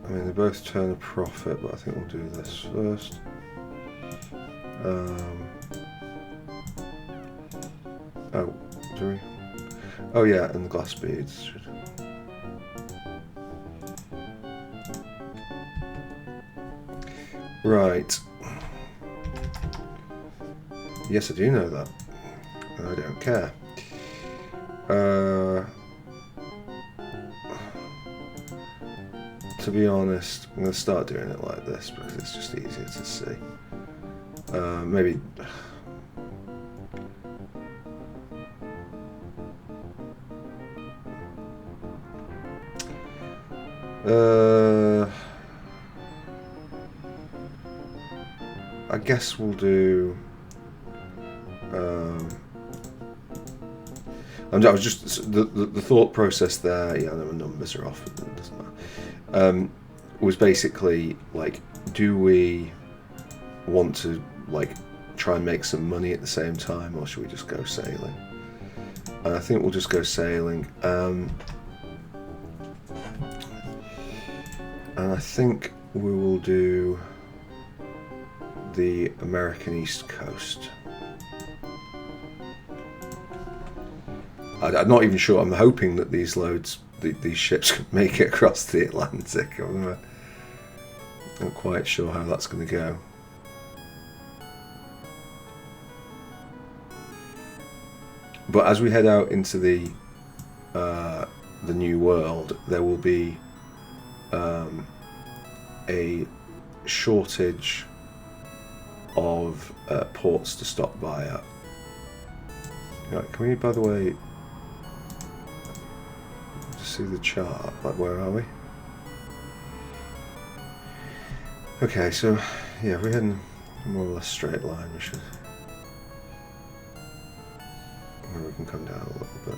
mean, they both turn a profit, but I think we'll do this first. Oh, do we? Oh yeah, and the glass beads. Right. Yes, I do know that. I don't care. To be honest, I'm going to start doing it like this because it's just easier to see. Maybe... I guess we'll do... I was just the thought process there. Yeah, I know my numbers are off. It doesn't matter. Was basically like, do we want to like try and make some money at the same time, or should we just go sailing? And I think we'll just go sailing. And I think we will do the American East Coast. I'm not even sure. I'm hoping that these ships can make it across the Atlantic. I'm not quite sure how that's going to go. But as we head out into the new world, there will be a shortage of ports to stop by at. Right, can we, by the way, see the chart? Like, where are we? Okay, so yeah, if we head in a more or less straight line, we should. Maybe we can come down a little bit.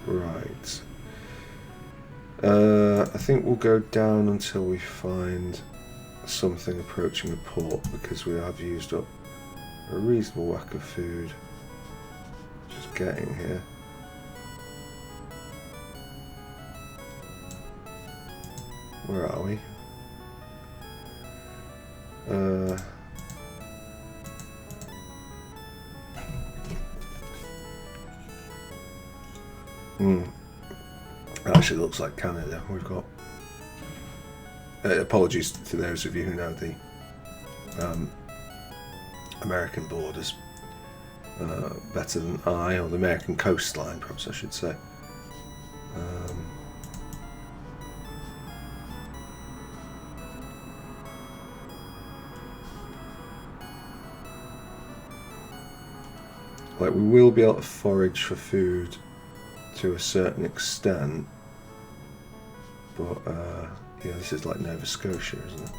Right. I think we'll go down until we find something approaching a port, because we have used up a reasonable whack of food just getting here. Where are we? Actually looks like Canada. We've got apologies to those of you who know the American borders better than I, or the American coastline, perhaps I should say. Like, we will be able to forage for food to a certain extent, but yeah, this is like Nova Scotia, isn't it?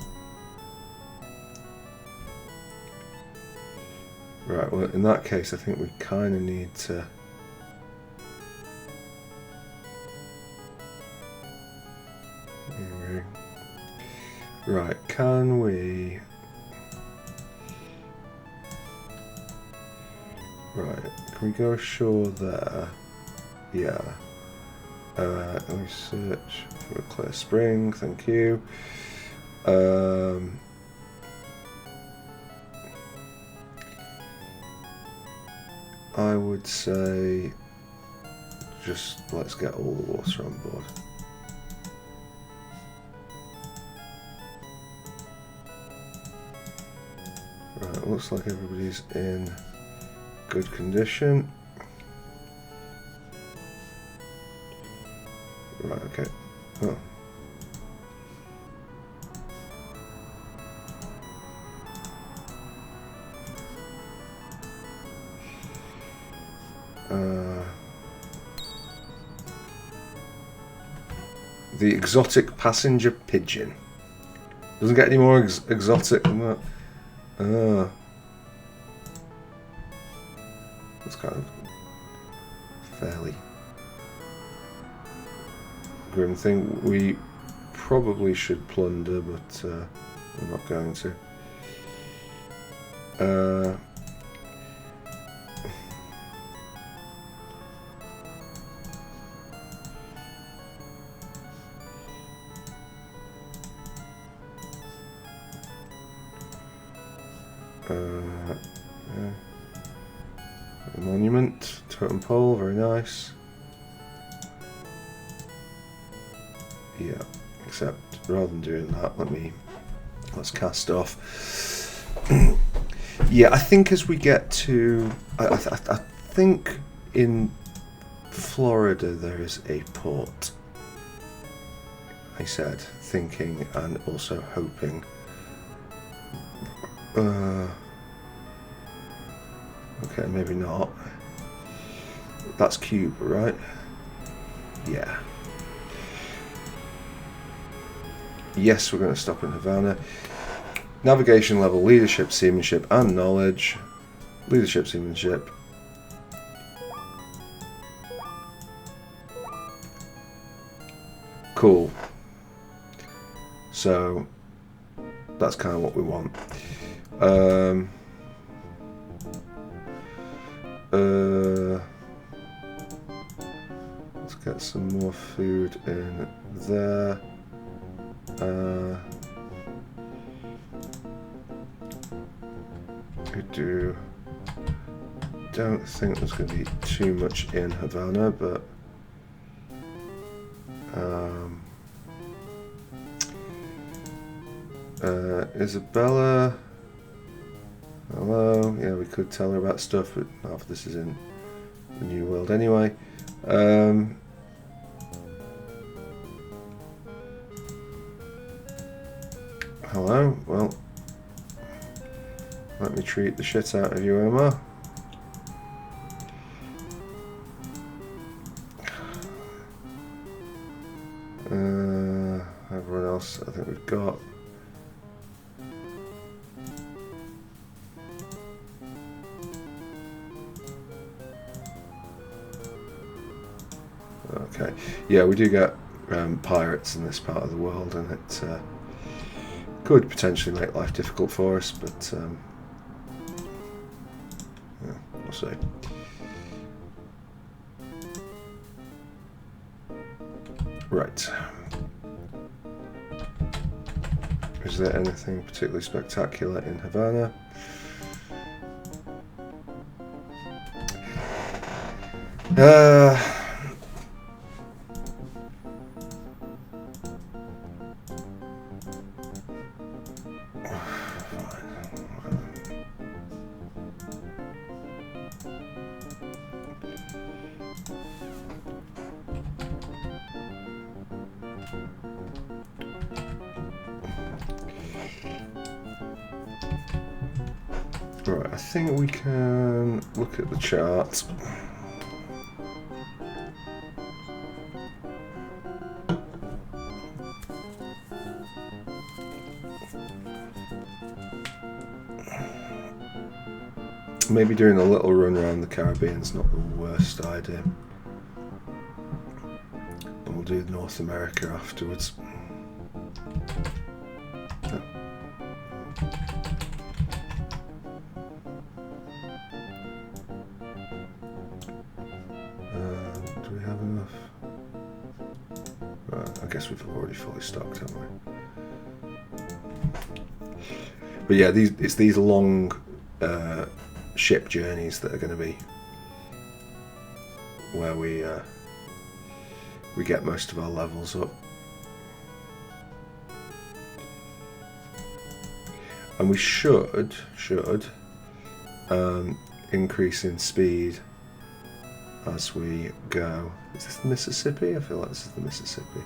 Right, well, in that case, I think we kind of need to... Right, can we... Right, can we go ashore there? Yeah. Let me search for a clear spring, thank you. I would say just let's get all the water on board. Right, looks like everybody's in good condition. Right, okay. Oh. The exotic passenger pigeon. Doesn't get any more exotic than that. That's kind of fairly grim thing. We probably should plunder, but I'm not going to. Yeah. The monument, totem pole, very nice. Yeah, except rather than doing that, let's cast off. Yeah, I think as we get to, I think in Florida there is a port. I said, thinking and also hoping. Okay, maybe not. That's Cuba, right? Yeah. Yes, we're going to stop in Havana. Navigation level, leadership, seamanship, and knowledge. Leadership, seamanship. Cool. So, that's kind of what we want. Let's get some more food in there. Don't think there's going to be too much in Havana, but Isabella, hello. Yeah, we could tell her about stuff, but half of this is in the New World anyway. Hello. Well, let me treat the shit out of you, Omar. Everyone else, I think we've got. Okay, yeah, we do get pirates in this part of the world, and it could potentially make life difficult for us, but yeah, we'll see. Right. Is there anything particularly spectacular in Havana? Right, I think we can look at the chart. Maybe doing a little run around the Caribbean is not the worst idea. And we'll do North America afterwards. Do we have enough? I guess we've already fully stocked, haven't we? But yeah, it's these long ship journeys that are going to be where we get most of our levels up. And we should increase in speed as we go. Is this the Mississippi? I feel like this is the Mississippi.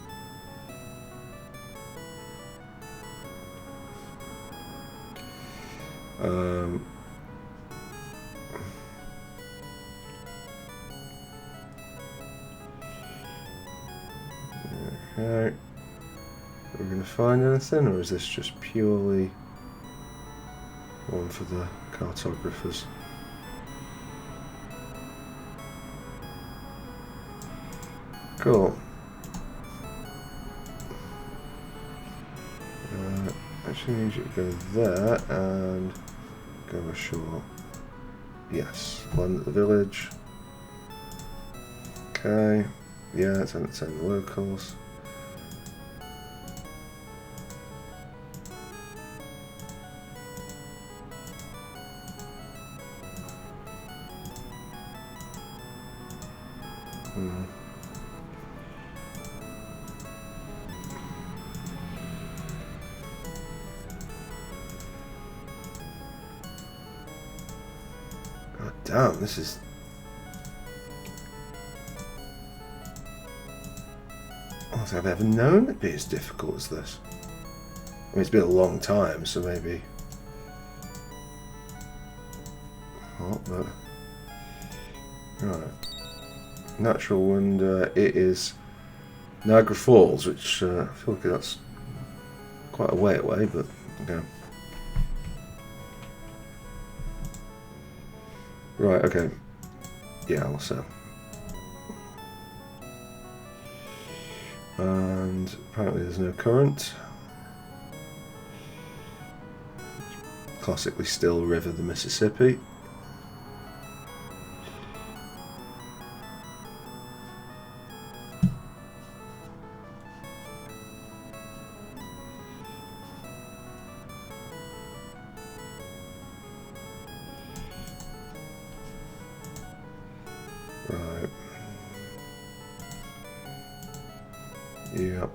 Okay. Are we going to find anything, or is this just purely one for the cartographers? Cool. Actually need you to go there and go ashore. Yes, land at the village. Okay. Yeah, it's entertain the locals. God damn, this is... I don't think I've ever known it be as difficult as this. I mean, it's been a long time, so maybe... Oh, but... Right. Natural wonder, it is Niagara Falls, which I feel like that's quite a way away, but okay. Right, okay. Yeah, also. And apparently there's no current. Classically still River the Mississippi. Right. Yep.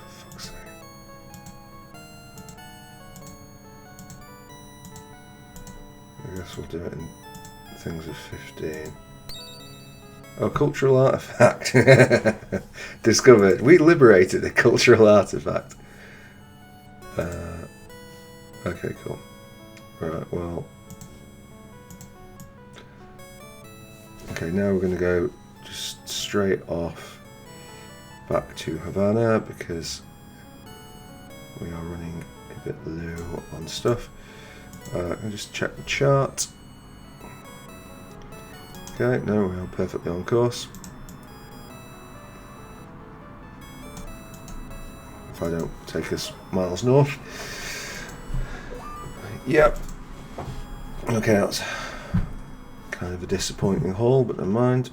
For fuck's sake. I guess we'll do it in things of 15. Oh, cultural artifact. Discovered. We liberated a cultural artifact. Okay, cool. Right, well. Okay, now we're going to go just straight off back to Havana because we are running a bit low on stuff. I'll just check the chart. Okay, no, we are perfectly on course. If I don't take us miles north. Yep. Okay, that's kind of a disappointing haul, but never mind.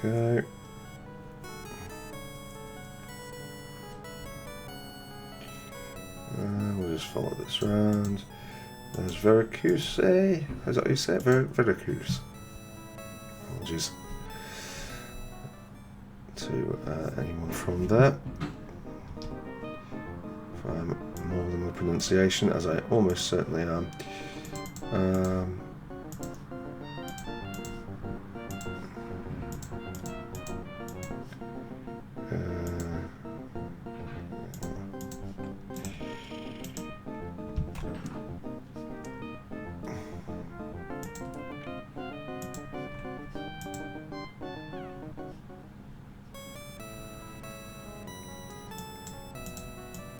Okay. We'll just follow this round. There's Veracruz, eh? Is that what you say? Veracruz. Apologies to anyone from there. If I'm mauling the pronunciation, as I almost certainly am.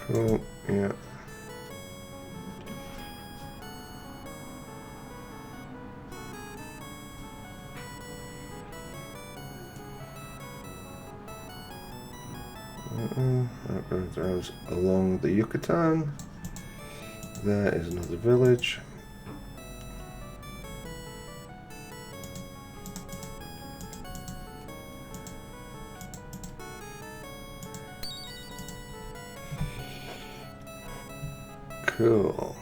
Cool, yeah. That goes along the Yucatan. There is another village. Cool.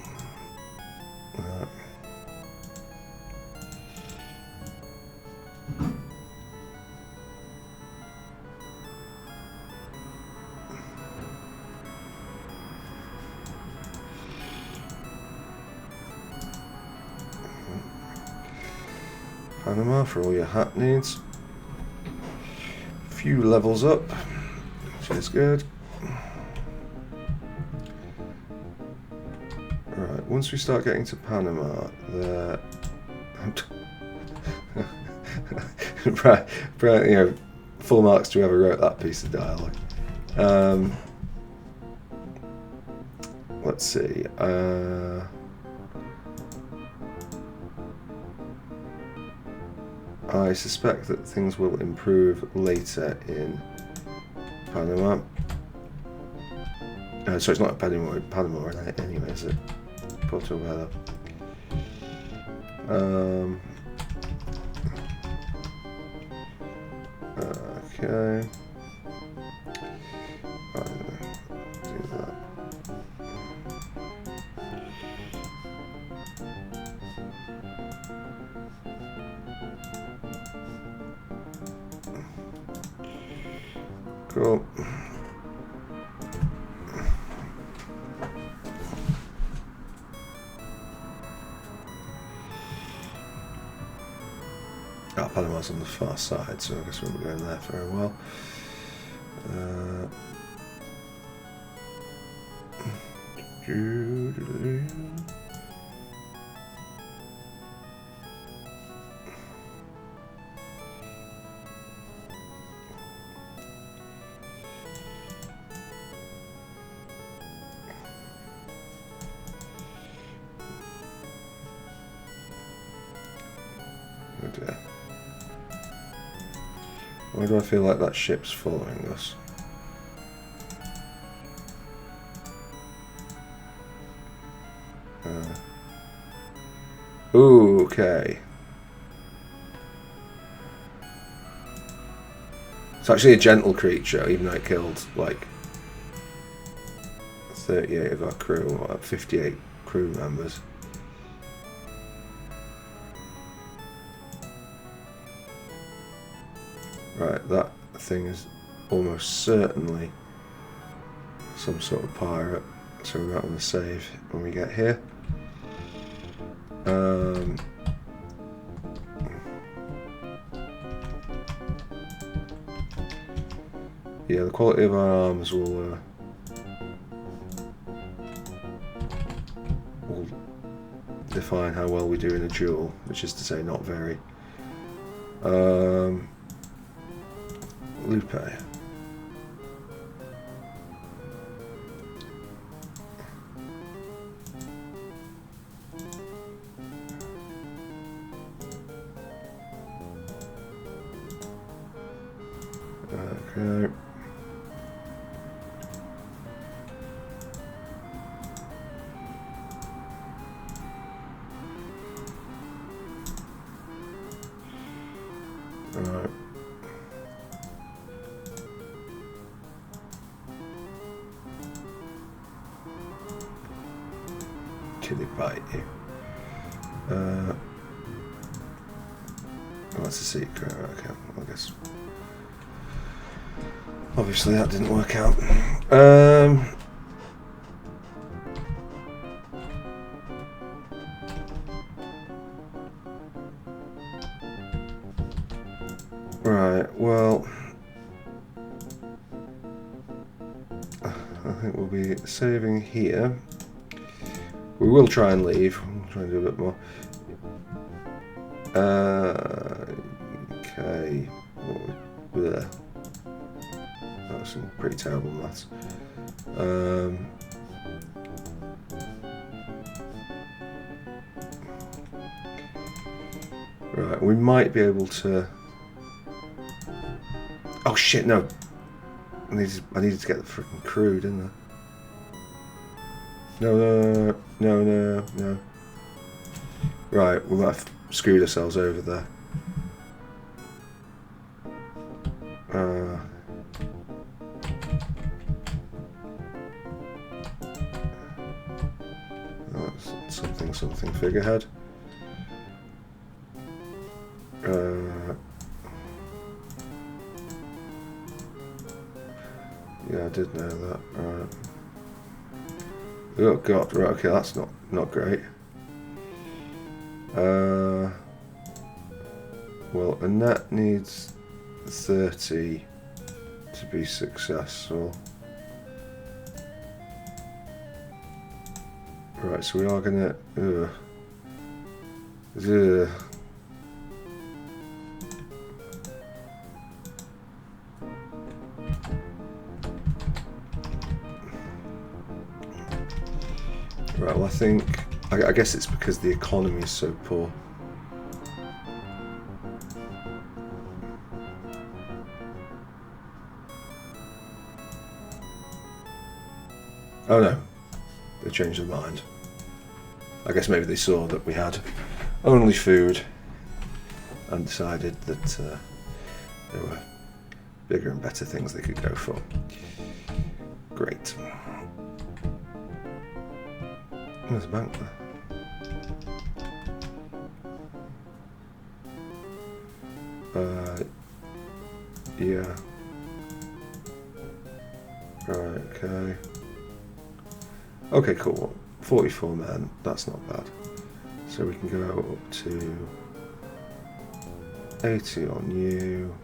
Panama for all your hat needs. Few levels up, which is good. Right, once we start getting to Panama, there. Right, you know, full marks to whoever wrote that piece of dialogue. Let's see. I suspect that things will improve later in Panama. So it's not Panama anyway, is it? Puerto Velo. Okay. Do that. Cool. Panama's on the far side, so I guess we won't be going there for a while. Oh dear. Why do I feel like that ship's following us? Okay. It's actually a gentle creature, even though it killed like 38 of our crew, or 58 crew members. Right, that thing is almost certainly some sort of pirate, so we might want to save when we get here. Yeah, the quality of our arms will define how well we do in a duel, which is to say not very. Lupe. Okay. Alright. Till they bite you. That's a secret. Okay, I guess. Obviously, that didn't work out. Right. Well, I think we'll be saving here. We will try and leave. We'll try and do a bit more. Okay. Blech. That was some pretty terrible maths. Right, we might be able to. Oh shit! No. I needed to get the freaking crew, didn't I? No. Right, we might have screwed ourselves over there. something figurehead. Yeah, I did know that. Right. Oh god, right, okay, that's not great. Well, a net needs 30 to be successful. Right, so we are gonna Right, well I guess it's because the economy is so poor. Oh no, they changed their mind. I guess maybe they saw that we had only food and decided that there were bigger and better things they could go for. Great. There's a bank there. Yeah. Right, okay. Okay, cool. 44 men, that's not bad. So we can go up to 80 on you.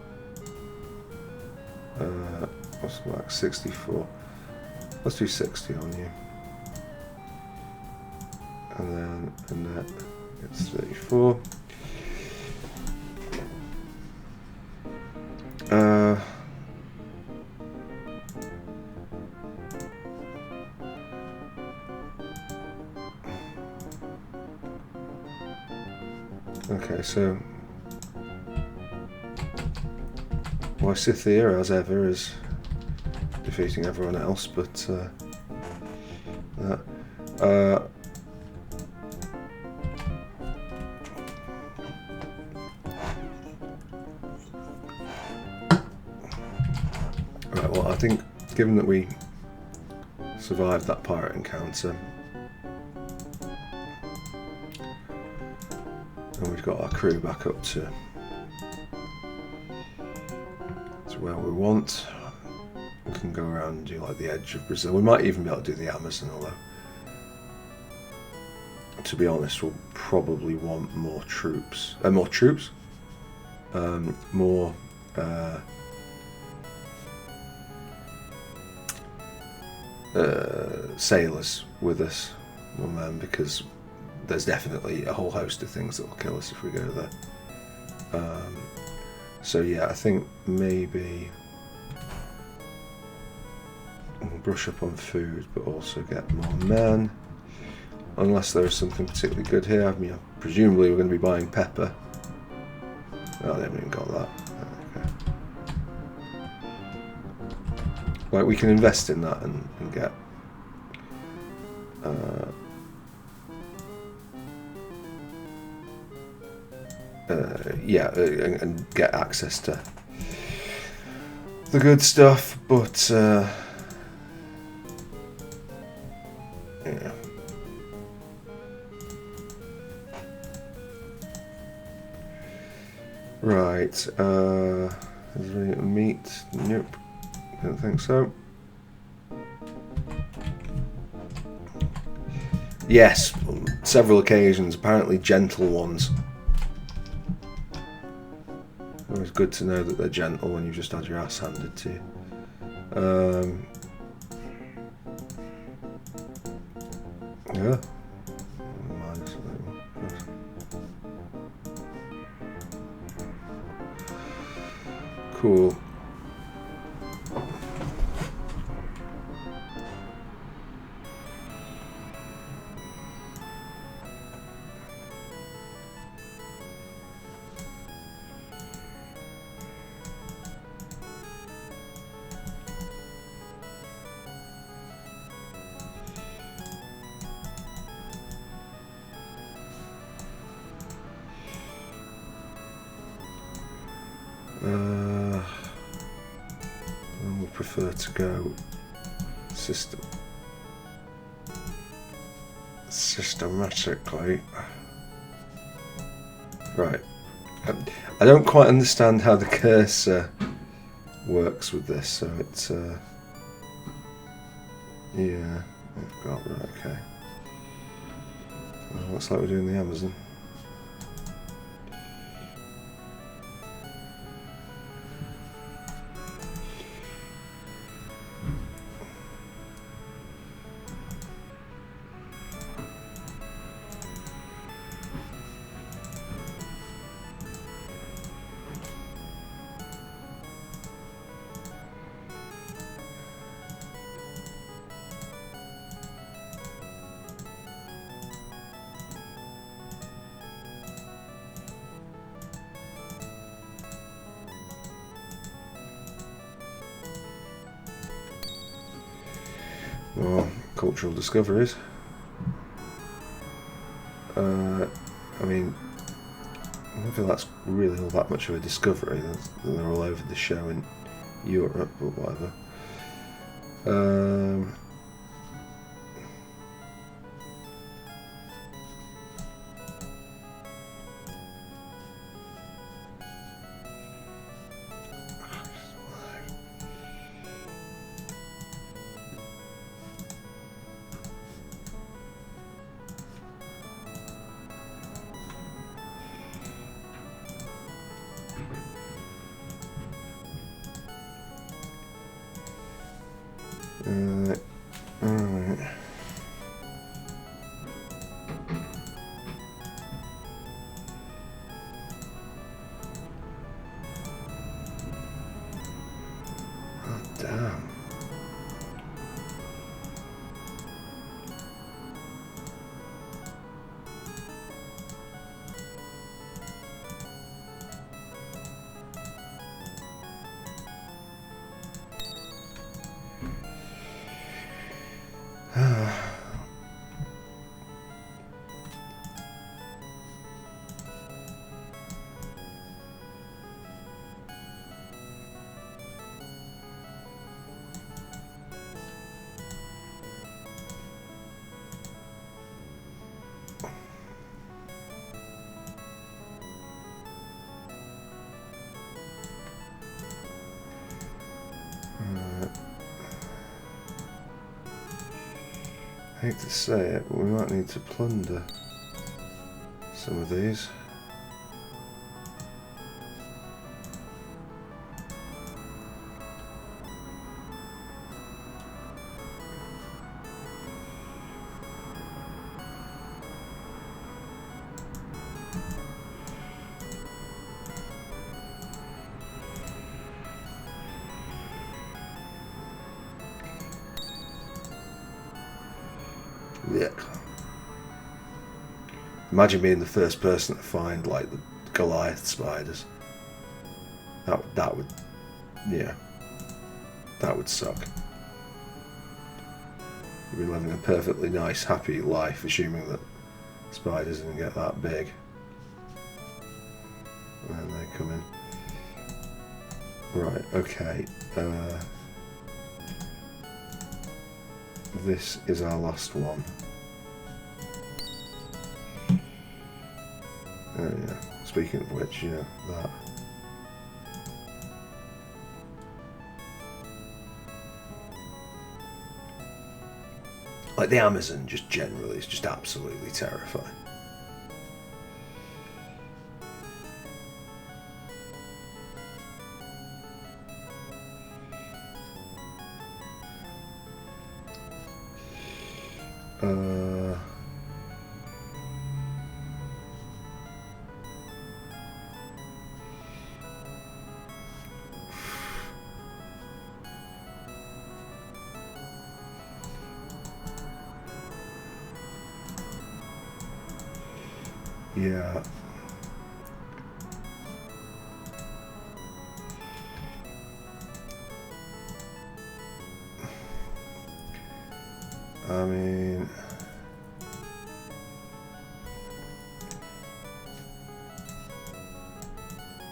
What's the max? 64. Let's do 60 on you. And then a net, it's 34. Okay, so Scythia, as ever, is defeating everyone else, but that. Right, well, I think given that we survived that pirate encounter, and we've got our crew back up to where we want, we can go around and do like the edge of Brazil. We might even be able to do the Amazon, although to be honest we'll probably want more troops. More sailors with us, more men, because there's definitely a whole host of things that will kill us if we go there. So yeah, I think maybe we'll brush up on food, but also get more men. Unless there's something particularly good here. I mean, presumably we're going to be buying pepper. Oh, they haven't even got that. Okay. Like, we can invest in that and get and get access to the good stuff, but yeah. Right, is there any meat? Nope, don't think so. Yes, on several occasions, apparently gentle ones. Always good to know that they're gentle when you've just had your ass handed to you. Yeah. Cool. I would prefer to go system. systematically. Right. I don't quite understand how the cursor works with this, so it's yeah. Oh God, right, okay. Well, looks like we're doing the Amazon. Well, cultural discoveries. I mean, I don't feel that's really all that much of a discovery. They're all over the show in Europe or whatever. Alright. Oh, damn. I hate to say it, but we might need to plunder some of these. Yeah. Imagine being the first person to find like the Goliath spiders. That would, yeah, that would suck. You'd be living a perfectly nice, happy life, assuming that spiders didn't get that big, and then they come in. Right. Okay. This is our last one. Oh yeah. Speaking of which, yeah, that. Like the Amazon, just generally, is just absolutely terrifying. Yeah. I mean,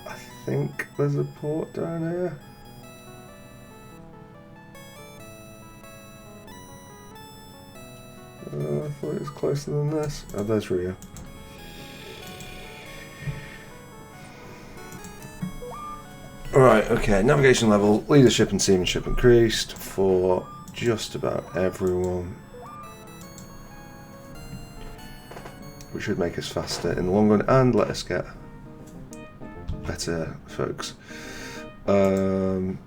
I think there's a port down here. I thought it was close. closer than this? Oh, there's Rio. Alright, okay, navigation level, leadership and seamanship increased for just about everyone. Which should make us faster in the long run and let us get better folks. Alright.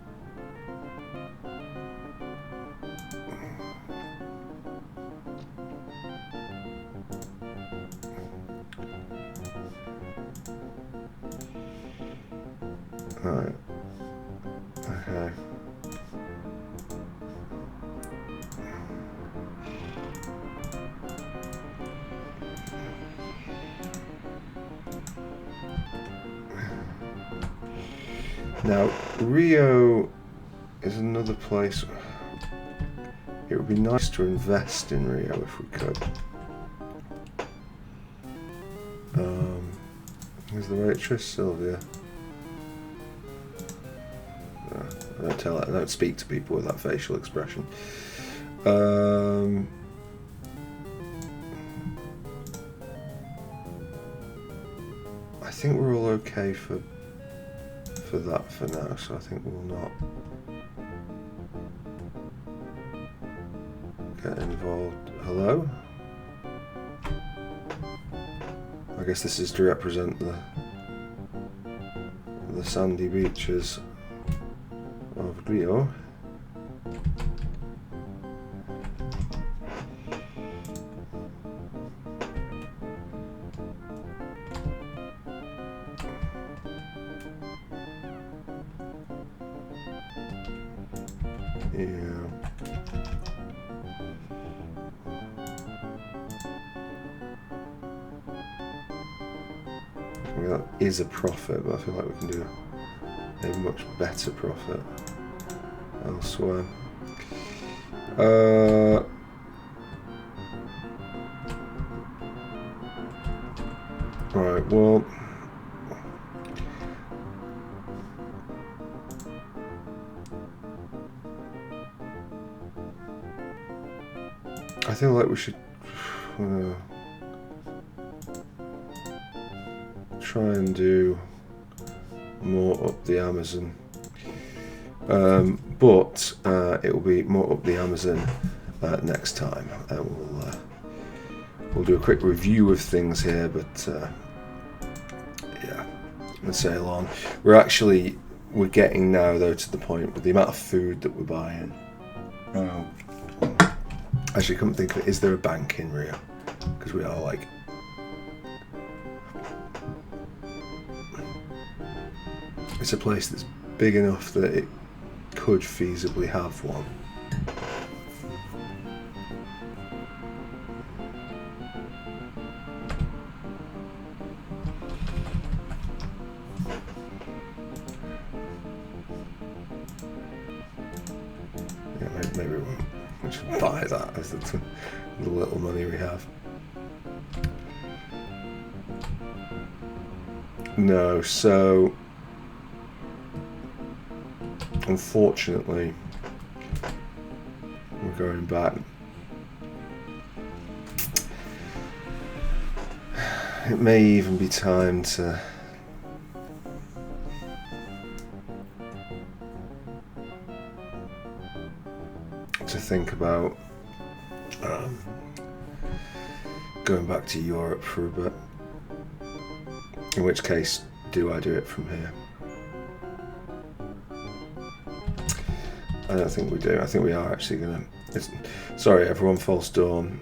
Okay. Now, Rio is another place. It would be nice to invest in Rio if we could. Here's the waitress, Sylvia. I don't speak to people with that facial expression. I think we're all okay for that for now, so I think we'll not get involved. Hello? I guess this is to represent the sandy beaches of Rio. Yeah. I mean, that is a profit, but I feel like we can do a much better profit elsewhere. Right, well, I feel like we should try and do more up the Amazon, but it will be more up the Amazon next time. We'll do a quick review of things here, but yeah, let's sail on. We're getting now though to the point with the amount of food that we're buying. Actually, come think of it, is there a bank in Rio? Because we are like, it's a place that's big enough that it could feasibly have one. Yeah, maybe we should buy that as the little money we have. No, so unfortunately we're going back. It may even be time to think about going back to Europe for a bit. In which case, do I do it from here? I don't think we do. I think we are actually going to... Sorry, everyone, false dawn.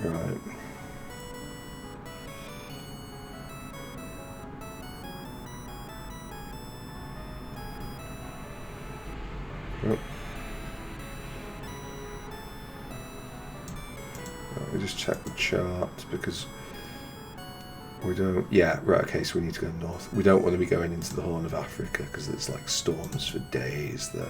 Right. Oh. Let me just check the chart because we don't... Yeah, right, okay, so we need to go north. We don't want to be going into the Horn of Africa because there's like storms for days there.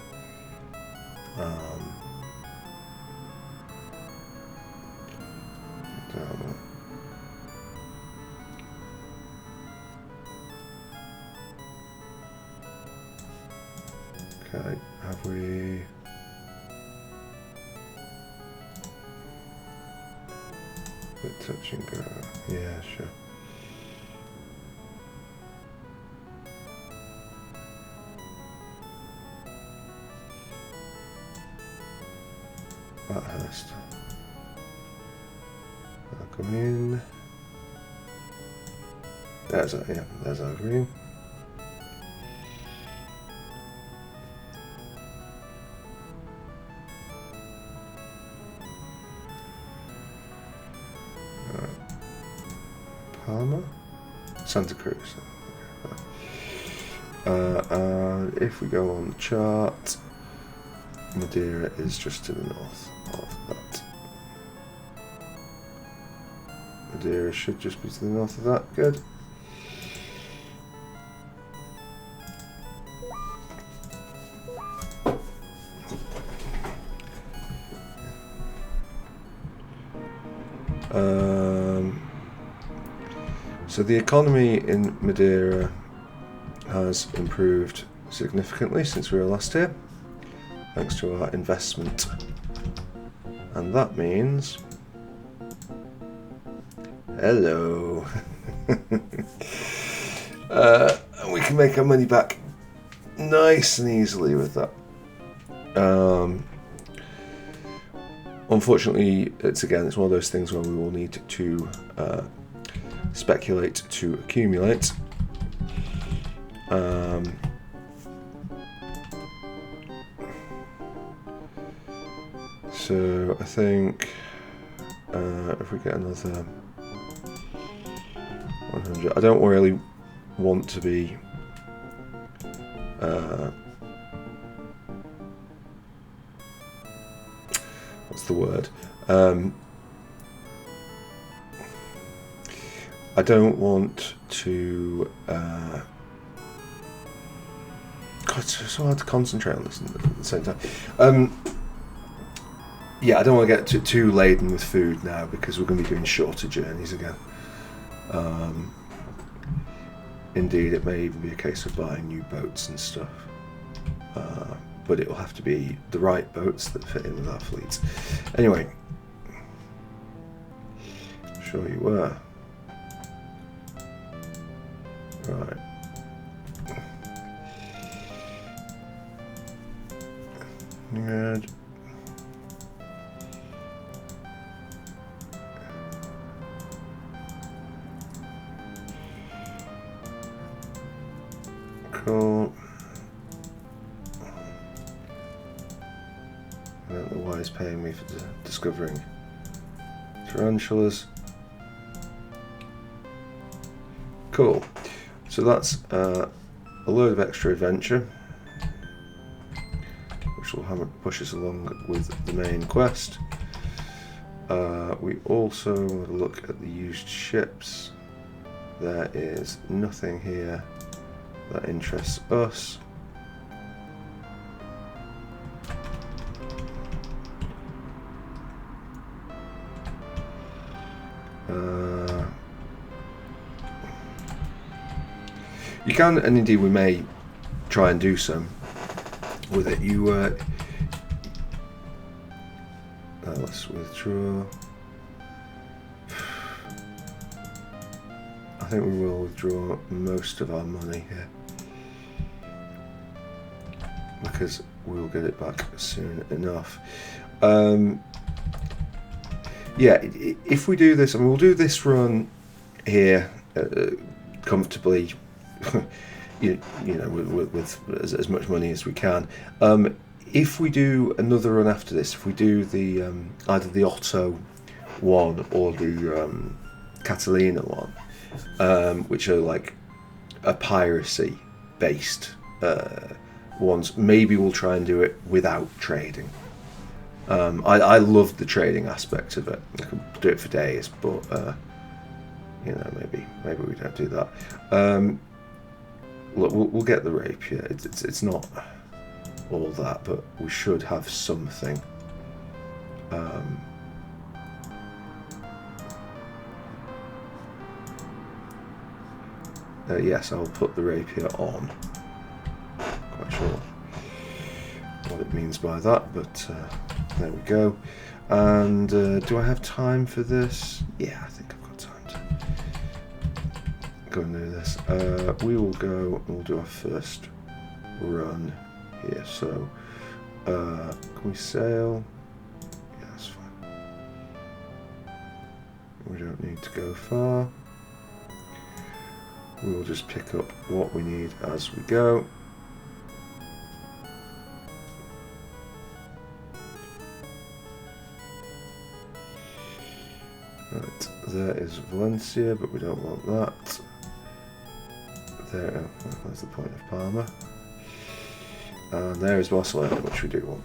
Okay, have we... Quit touch and go. Yeah, sure. Bathurst. I'll come in. There's our, yeah, there's our green. Palma? Santa Cruz. And if we go on the chart, Madeira is just to the north of that. Madeira should just be to the north of that. Good. So the economy in Madeira has improved significantly since we were last here, thanks to our investment. And that means... Hello! We can make our money back nice and easily with that. Unfortunately, it's one of those things where we will need to speculate to accumulate. So I think if we get another 100, I don't really want to be what's the word? I don't want to. God, it's so hard to concentrate on this at the same time. Yeah, I don't want to get too laden with food now because we're going to be doing shorter journeys again. Indeed, it may even be a case of buying new boats and stuff. But it will have to be the right boats that fit in with our fleet. Anyway, sure you were. Right. Good. Cool. I don't know why he's paying me for discovering tarantulas. Cool. So that's a load of extra adventure, which will push us along with the main quest. We also want to look at the used ships. There is nothing here that interests us. You can, and indeed we may try and do some with it. Let's withdraw. I think we will withdraw most of our money here because we'll get it back soon enough. Yeah, if we do this, I mean, we'll do this run here comfortably. you know, with as much money as we can. If we do another run after this, if we do the either the Otto one or the Catalina one, which are like a piracy based ones, maybe we'll try and do it without trading. I love the trading aspect of it. I could do it for days, but you know, maybe we don't do that. Look, we'll get the rapier. It's not all that, but we should have something. Yes, I'll put the rapier on. Quite sure. means by that, but there we go. And do I have time for this? Yeah, I think I've got time to go and do this. We will go and we'll do our first run here. So, can we sail? Yeah, that's fine. We don't need to go far. We will just pick up what we need as we go. Right, there is Valencia, but we don't want that. There, where's the point of Palma? And there is Barcelona, which we do want.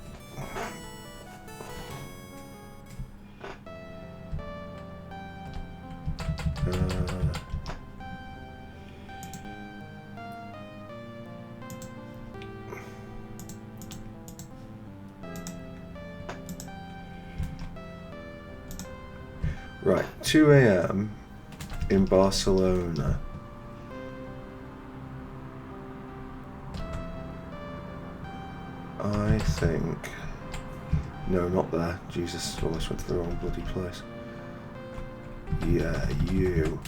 Right, 2 a.m. in Barcelona. I think... No, not there. Jesus, almost went to the wrong bloody place. Yeah, you.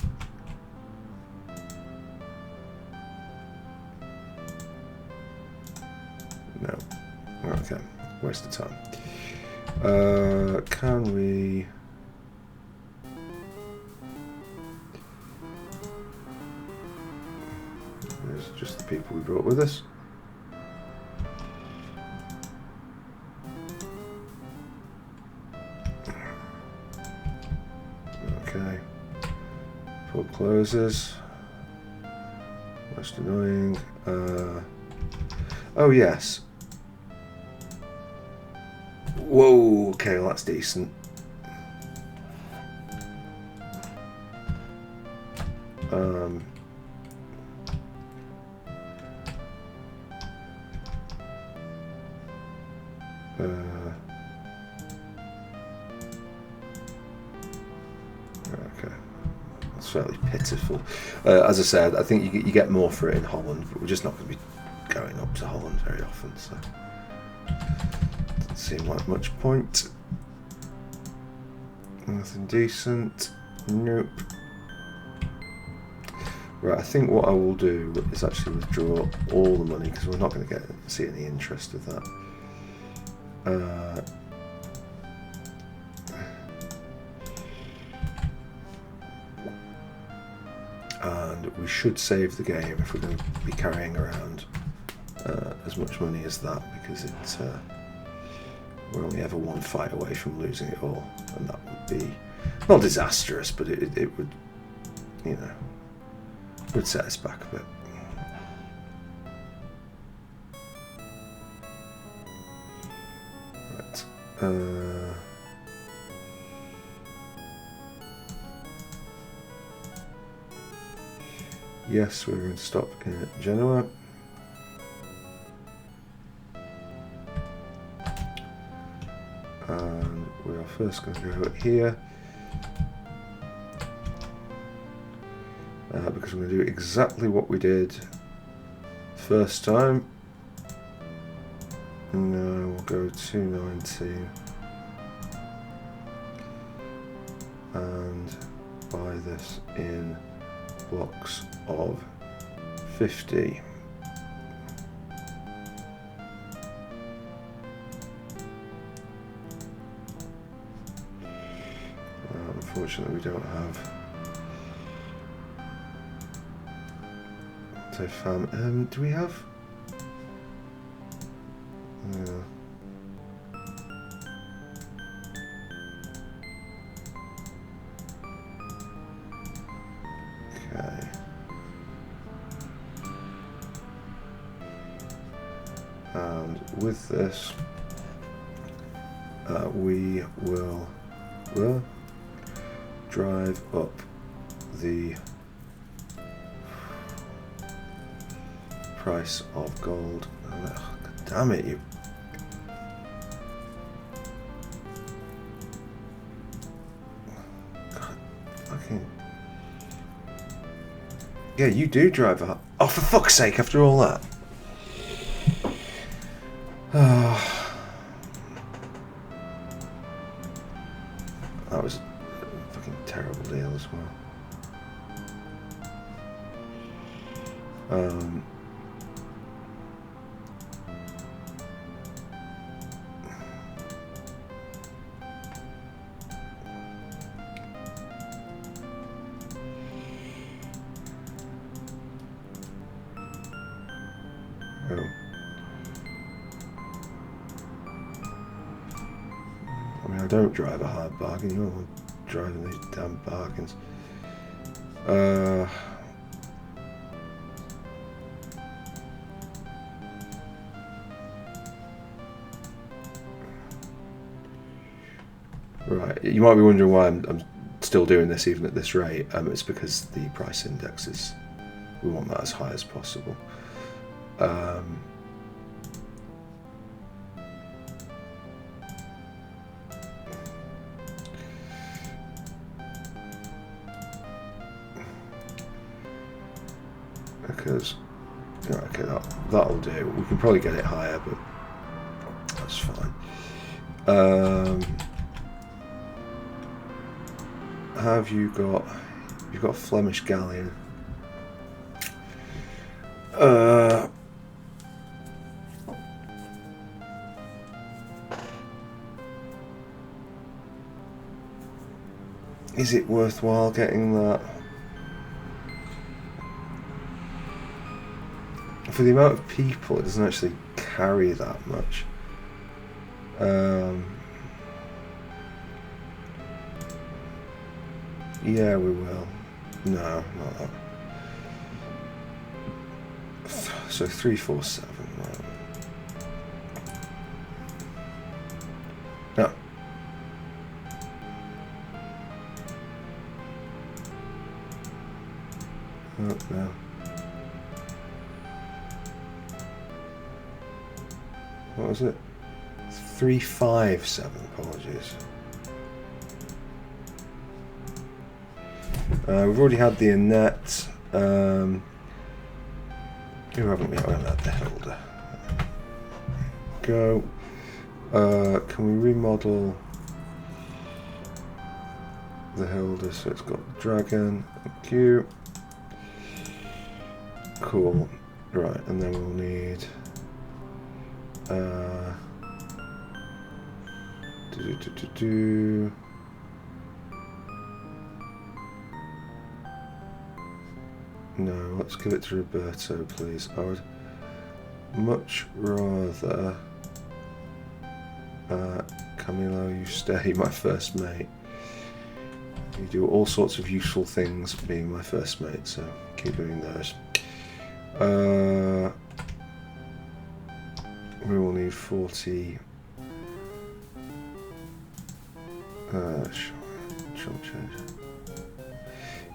No. Okay, waste of time. Can we... There's just the people we brought with us. Okay. Pub closes. Most annoying. Oh yes. Whoa, okay, well, that's decent. Okay, that's fairly pitiful. As I said, I think you get more for it in Holland, but we're just not going to be going up to Holland very often, so doesn't seem like much point. Nothing decent. Nope. Right, I think what I will do is actually withdraw all the money because we're not going to see any interest of that. And we should save the game if we're going to be carrying around as much money as that, because it's we're only ever one fight away from losing it all, and that would be not disastrous, but it would, you know, would set us back a bit. Right. Yes, we're going to stop in Genoa. And we are first going to go here. Because we're going to do exactly what we did first time. No, we'll go 290 and buy this in blocks of 50. Unfortunately, we don't have so farm. Do we have? Yeah. Okay. And with this, we will drive up the price of gold. God damn it, you. God, fucking. Yeah, you do drive up. Oh, for fuck's sake, after all that. Oh. I mean, I don't drive a hard bargain. You don't want driving these damn bargains. Right, you might be wondering why I'm still doing this even at this rate. It's because the price index is, we want that as high as possible. Because, okay, that'll do. We can probably get it higher, but that's fine. Have you got? You've got a Flemish galleon. Is it worthwhile getting that? For the amount of people, it doesn't actually carry that much. Yeah, we will. No, not that. So 347. Right. No. Oh, no. What was it? 357. Apologies. We've already had the Annette. Who haven't we? Oh, had the Hilda. Go. Can we remodel the Hilda so it's got the dragon? Thank you. Cool. Right, and then we'll need. No, let's give it to Roberto, please. I would much rather Camilo, you stay my first mate. You do all sorts of useful things being my first mate, so keep doing those. We will need 40. Sure, change.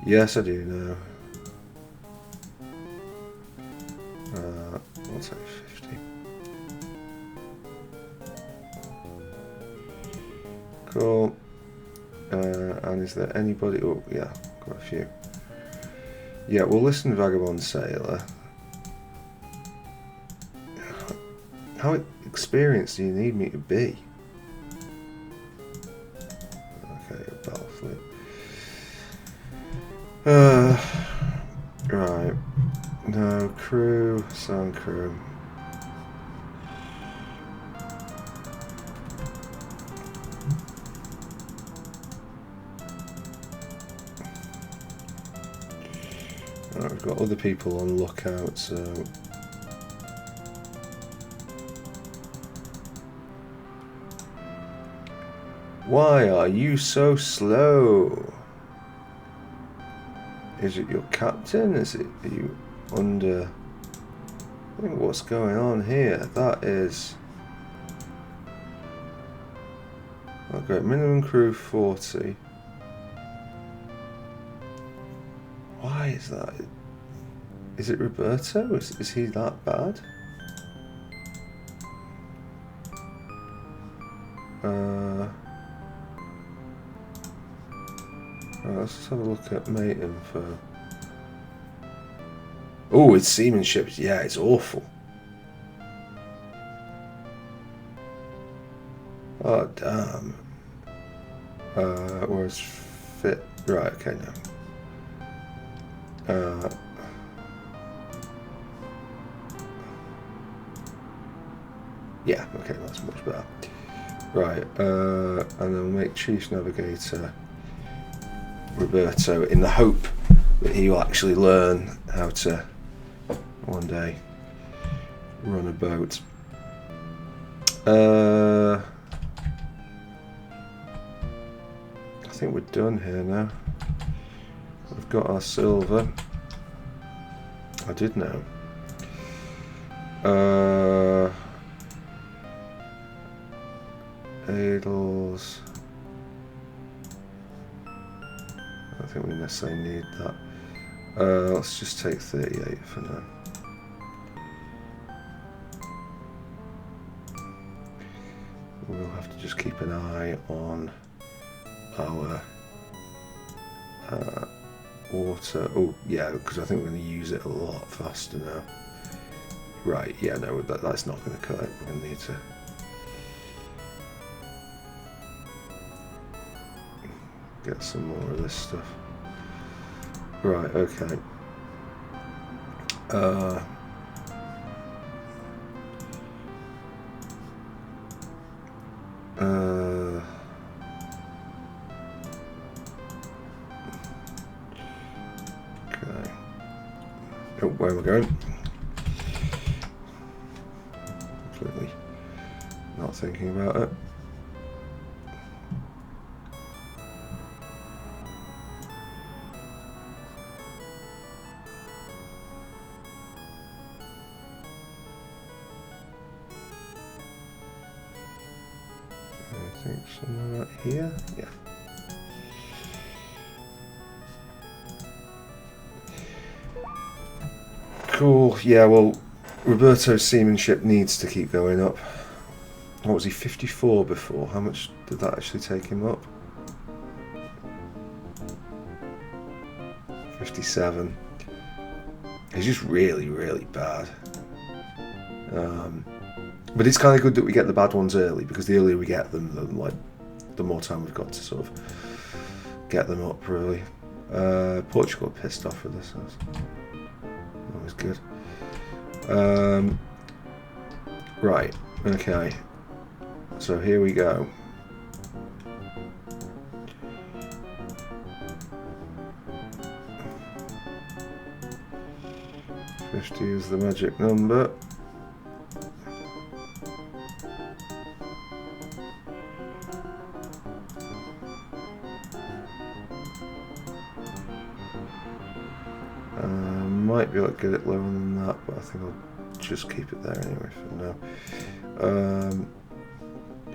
Yes, I do know. I'll take 50. Cool. And is there anybody? Oh, yeah, quite a few. Yeah, we'll listen to Vagabond Sailor. How experienced do you need me to be? Okay, Battlefleet. Right. No, crew, sound crew. Right, we've got other people on lookout, so. Why are you so slow? Is it your captain? Are you under? I think what's going on here? That is. Okay, minimum crew 40. Why is that? Is it Roberto? Is he that bad? Let's just have a look at mate info. Oh, it's seamanship. Yeah, it's awful. Oh, damn. Where's fit? Right, okay, no. Yeah, okay, that's much better. Right, and then we'll make Chief Navigator Roberto in the hope that he will actually learn how to one day run a boat. I think we're done here now. We've got our silver. I did know. Adels. I don't think we necessarily need that. Let's just take 38 for now. We'll have to just keep an eye on our water. Oh, yeah, because I think we're going to use it a lot faster now. Right, yeah, no, that's not going to cut it. We're going to need to get some more of this stuff. Right, okay. Okay. Oh, where am I going? Completely not thinking about it. I think somewhere right here. Yeah. Cool. Yeah. Well, Roberto's seamanship needs to keep going up. What was he? 54 before. How much did that actually take him up? 57. He's just really, really bad. But it's kind of good that we get the bad ones early, because the earlier we get them, the more time we've got to sort of get them up, really. Portugal pissed off with this. That was good. Right, okay. So here we go. $50 is the magic number. Might be able to get it lower than that, but I think I'll just keep it there anyway for now.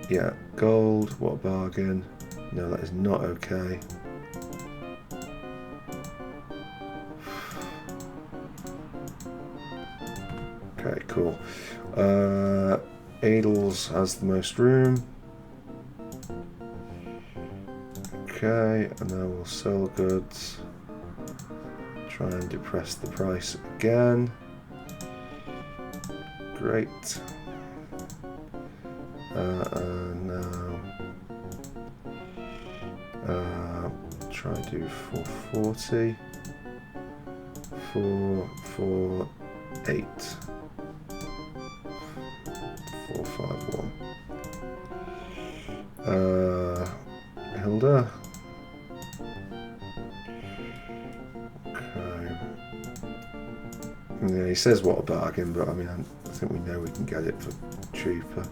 Yeah, gold, what a bargain. No, that is not okay. Okay, cool. Adels has the most room. Okay, and now we'll sell goods. Try and depress the price again. Great. And now try and do 440. 448. 451. Hilda. Yeah, he says what a bargain, but I mean, I think we know we can get it for cheaper.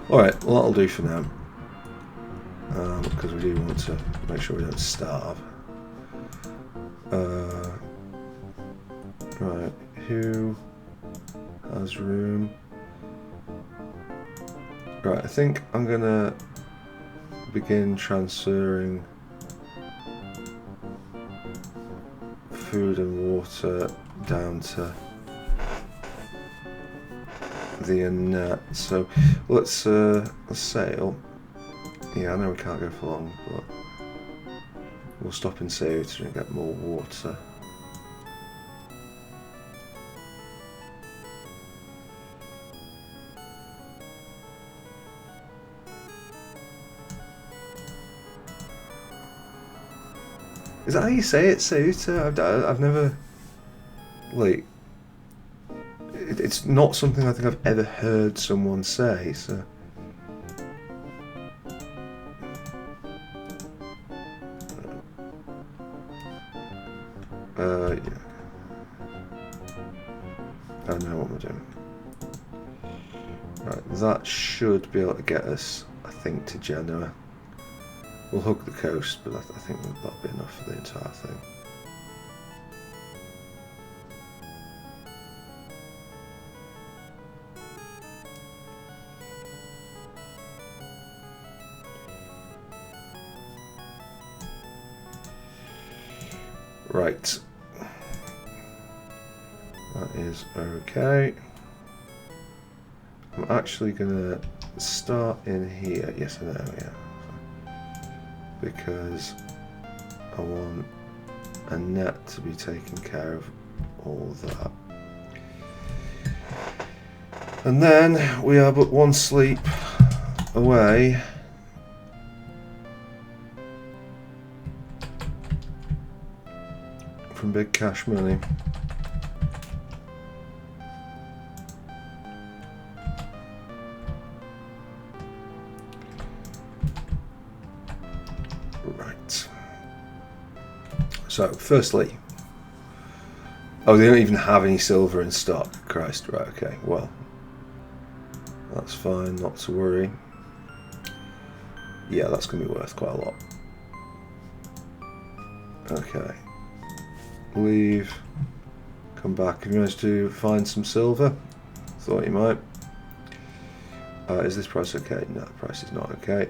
Alright, well that'll do for now. Because we do want to make sure we don't starve. Right, who has room? Right, I think I'm gonna begin transferring food and water down to the net. So let's sail. Yeah, I know we can't go for long, but we'll stop in Ceuta and get more water. Is that how you say it, Ceuta? I've never, like, it's not something I think I've ever heard someone say, so. Yeah. I know what we're doing. Right, that should be able to get us, I think, to Genoa. We'll hug the coast, but I think that'll be enough for the entire thing. Right. That is okay. I'm actually gonna start in here. Yes, I know, yeah. Because I want a net to be taking care of all that. And then we are but one sleep away from big cash money. Right. So, firstly, oh, they don't even have any silver in stock. Christ, right, okay, well, that's fine, not to worry. Yeah, that's going to be worth quite a lot. Okay. Leave. Come back. Have you managed to find some silver? Thought you might. Is this price okay? No, the price is not okay.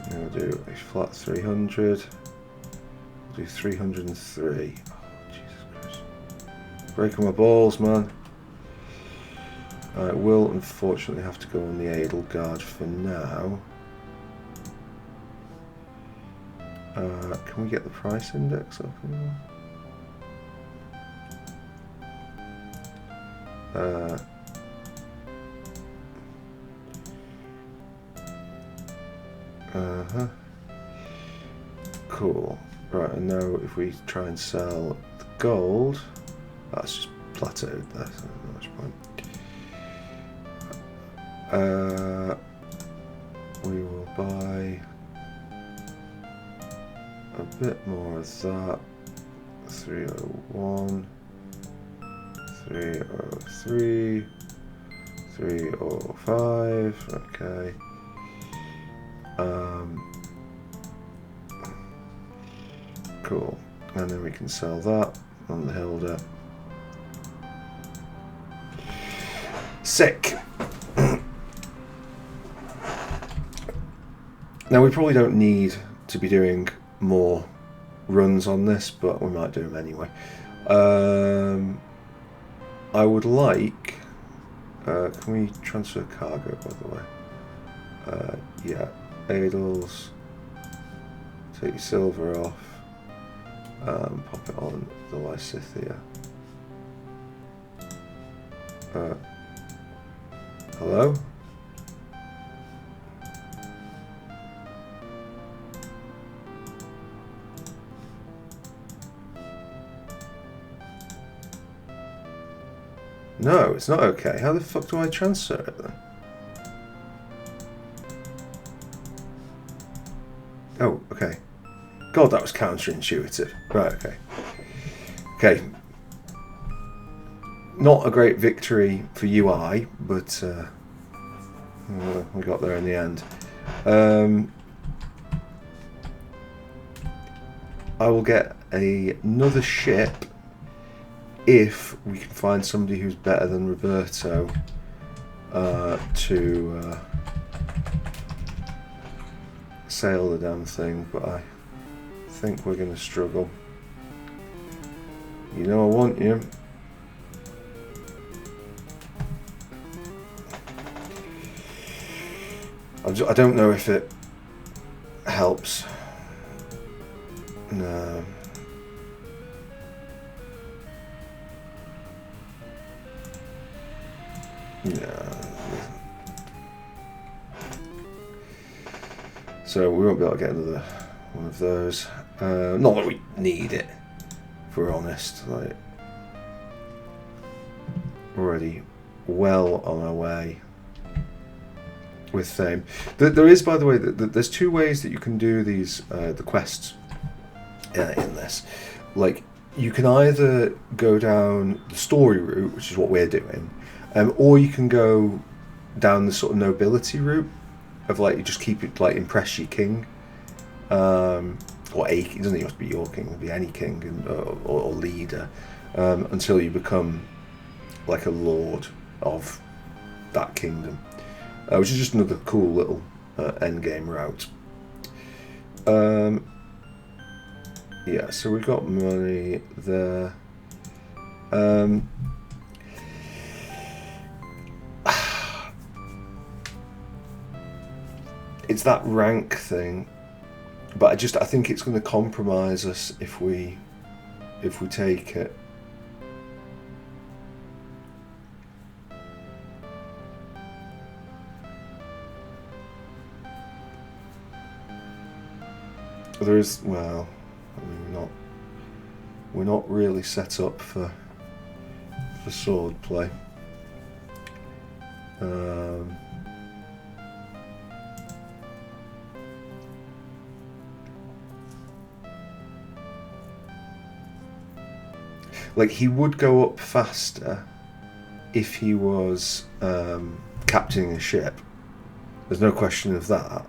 I'm going to do a flat 300. We'll do 303. Oh, Jesus Christ. Breaking my balls, man. I will unfortunately have to go on the Edelgard for now. Can we get the price index up anymore? Cool. Right, and now if we try and sell the gold, that's just plateaued there, so not much point. We will buy a bit more of that. 301, 303, 305, okay. Cool. And then we can sell that on the Hilda. Sick. Now we probably don't need to be doing more runs on this, but we might do them anyway. I would like. Can we transfer cargo, by the way? Yeah, Adels. Take your silver off. Pop it on the Lysithia. Hello? No, it's not okay. How the fuck do I transfer it then? Oh, okay. God, that was counterintuitive. Right, okay. Okay. Not a great victory for UI, but we got there in the end. I will get another ship if we can find somebody who's better than Roberto to sail the damn thing, but I think we're going to struggle. You know I want you. I don't know if it helps. No. No. So we won't be able to get another one of those. Not that we need it, if we're honest. Like, we're already well on our way with fame. There is, by the way, there's two ways that you can do these the quests in this. Like, you can either go down the story route, which is what we're doing, or you can go down the sort of nobility route of, like, you just keep it, like, impress your king, or it doesn't even have to be your king, it could be any king or leader, until you become like a lord of that kingdom, which is just another cool little end game route. Yeah, so we've got money there. It's that rank thing, but I think it's going to compromise us if we take it. There is, well, I mean, we're not really set up for sword play. Like, he would go up faster if he was captaining a ship. There's no question of that.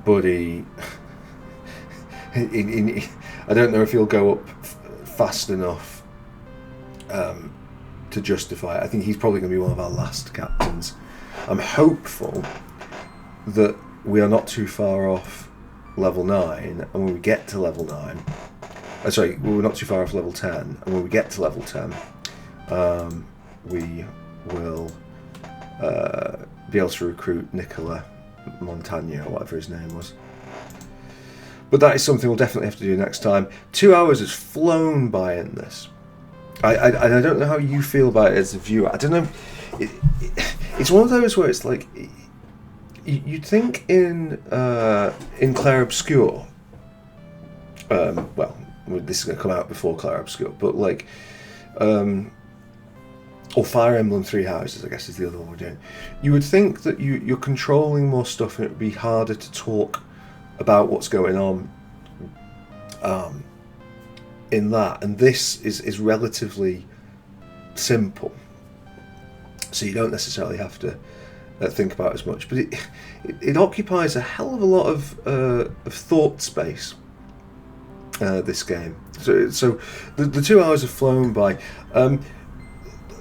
But I don't know if he'll go up fast enough to justify it. I think he's probably going to be one of our last captains. I'm hopeful that we are not too far off level 9, and when we get to level 9, we're not too far off level 10, and when we get to level 10, we will be able to recruit Nicola Montagna, or whatever his name was. But that is something we'll definitely have to do next time. 2 hours has flown by in this. I don't know how you feel about it as a viewer. I don't know. It's one of those where it's like, you'd think in Clair Obscur, well, this is going to come out before Clair Obscur, but like, or Fire Emblem Three Houses, I guess, is the other one we're doing. You would think that you're controlling more stuff and it would be harder to talk about what's going on in that. And this is relatively simple, so you don't necessarily have to think about as much. But it occupies a hell of a lot of thought space. This game. So the 2 hours have flown by.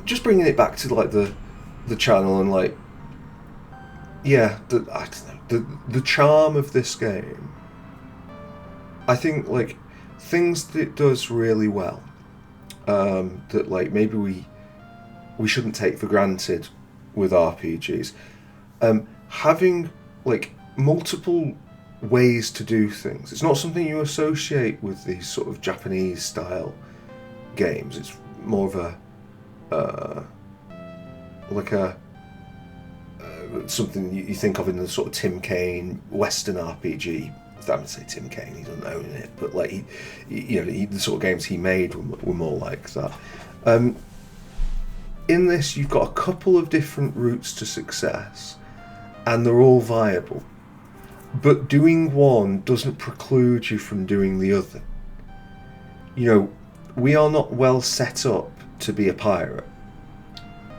Just bringing it back to like the channel and like, yeah, the charm of this game. I think like things that it does really well, that like maybe we shouldn't take for granted with RPGs. Having like multiple ways to do things. It's not something you associate with these sort of Japanese style games. It's more of a something you think of in the sort of Tim Kaine Western RPG. I would say Tim Kaine, he doesn't own it, but like the sort of games he made were more like that. In this, you've got a couple of different routes to success, and they're all viable. But doing one doesn't preclude you from doing the other. You know, we are not well set up to be a pirate,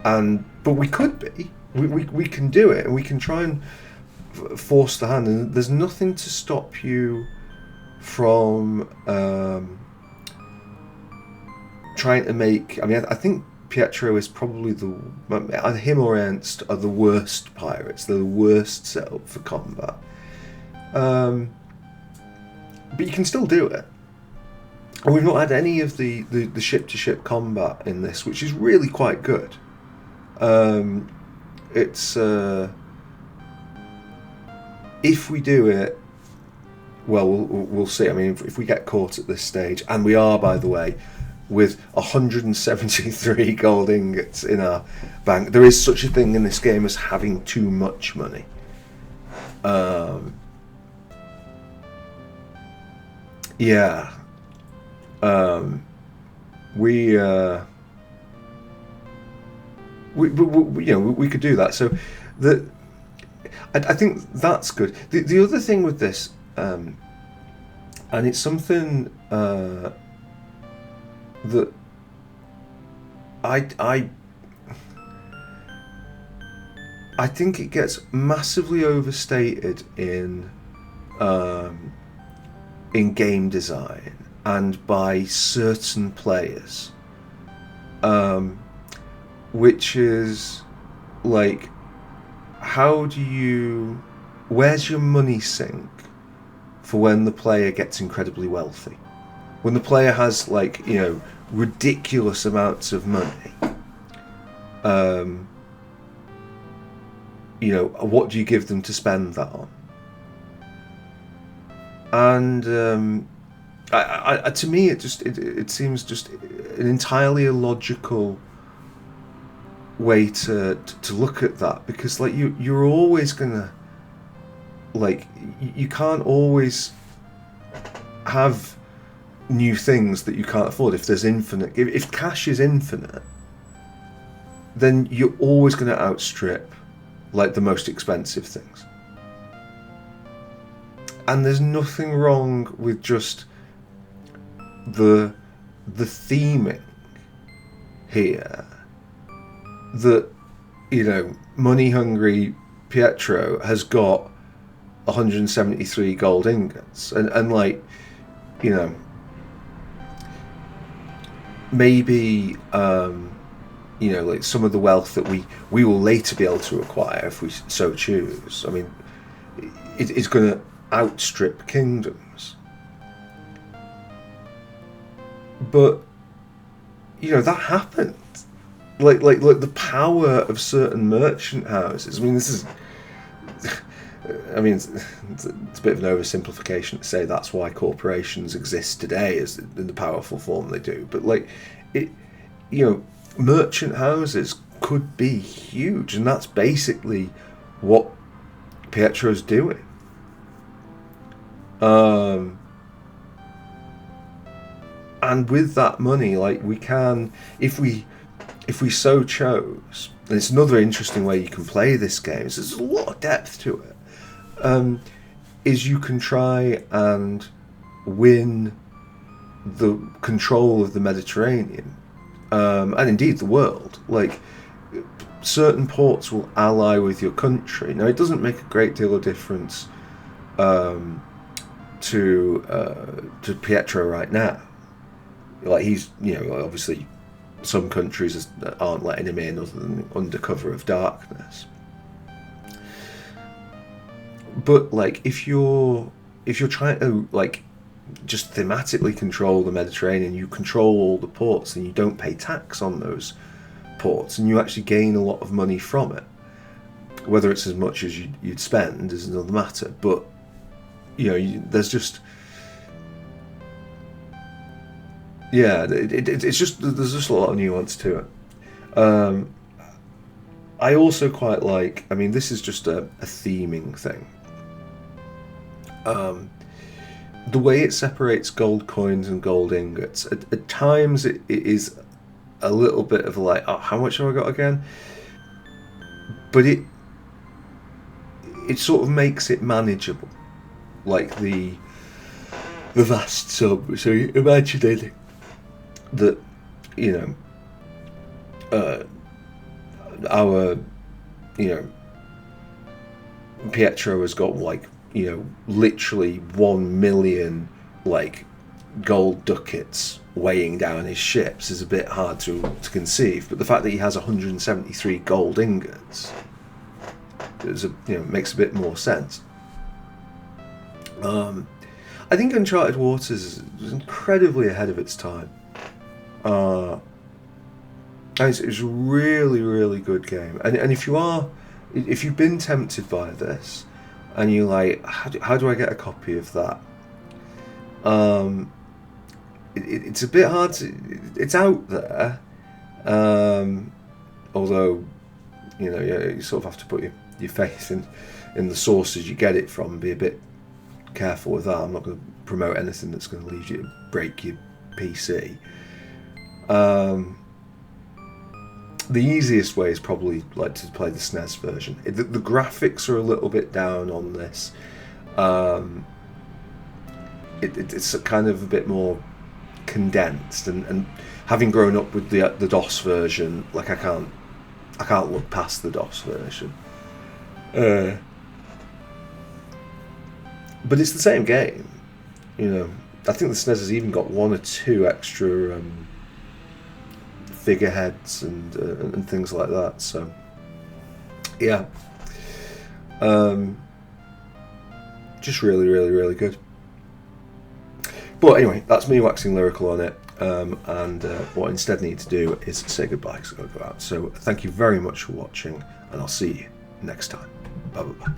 but we could be. We can do it, and we can try and force the hand. And there's nothing to stop you from trying to make. I mean, I think Pietro is probably either him or Ernst are the worst pirates. They're the worst set up for combat. But you can still do it. And we've not had any of the ship-to-ship combat in this, which is really quite good. It's if we do it, well, we'll see. I mean, if we get caught at this stage, and we are, by the way, with 173 gold ingots in our bank. There is such a thing in this game as having too much money. Yeah. Um, we, we could do that. So, the I think that's good. The other thing with this, and it's something that I I think it gets massively overstated um, in game design and by certain players, um, which is like, how do you, where's your money sink for when the player gets incredibly wealthy? When the player has, like, ridiculous amounts of money, um, what do you give them to spend that on? And to me, it seems just an entirely illogical way to look at that, because like you're always gonna, like, you can't always have new things that you can't afford. If there's infinite, if cash is infinite, then you're always going to outstrip like the most expensive things. And there's nothing wrong with just the theming here, that money hungry Pietro has got 173 gold ingots, and like, maybe like some of the wealth that we will later be able to acquire if we so choose. I mean, it's going to outstrip kingdoms, but that happened. Like the power of certain merchant houses. I mean, this is. I mean, it's a bit of an oversimplification to say that's why corporations exist today, as in the powerful form they do. But like, it, merchant houses could be huge, and that's basically what Pietro's doing. And with that money, like, we can, if we so chose, and it's another interesting way you can play this game. There's a lot of depth to it. Is you can try and win the control of the Mediterranean, and indeed the world. Like, certain ports will ally with your country. Now, it doesn't make a great deal of difference to Pietro right now. Like, he's, obviously some countries aren't letting him in other than under cover of darkness. But like, if you're trying to, like, just thematically control the Mediterranean, you control all the ports and you don't pay tax on those ports, and you actually gain a lot of money from it. Whether it's as much as you'd spend is another matter, but there's just, it's just, there's just a lot of nuance to it. I also quite like, I mean, this is just a theming thing. The way it separates gold coins and gold ingots, at times it is a little bit of like, oh, how much have I got again? But it sort of makes it manageable, like the vast sum. So you imagine that, our, Pietro has got, like, literally 1 million, like, gold ducats weighing down his ships is a bit hard to conceive. But the fact that he has 173 gold ingots makes a bit more sense. I think Uncharted Waters is incredibly ahead of its time. It's a really, really good game. And if you've been tempted by this, and you're like, how do I get a copy of that? It's a bit hard to. It's out there, although you sort of have to put your faith in the sources you get it from. And be a bit careful with that. I'm not going to promote anything that's going to break your PC. The easiest way is probably like to play the SNES version. The graphics are a little bit down on this. It's kind of a bit more condensed, and having grown up with the DOS version, like I can't look past the DOS version. But it's the same game, you know. I think the SNES has even got 1 or 2 extra figureheads and things like that. So yeah, just really, really, really good. But anyway, that's me waxing lyrical on it. And what I instead need to do is say goodbye because I've got to go out. So thank you very much for watching, and I'll see you next time. Bye bye bye.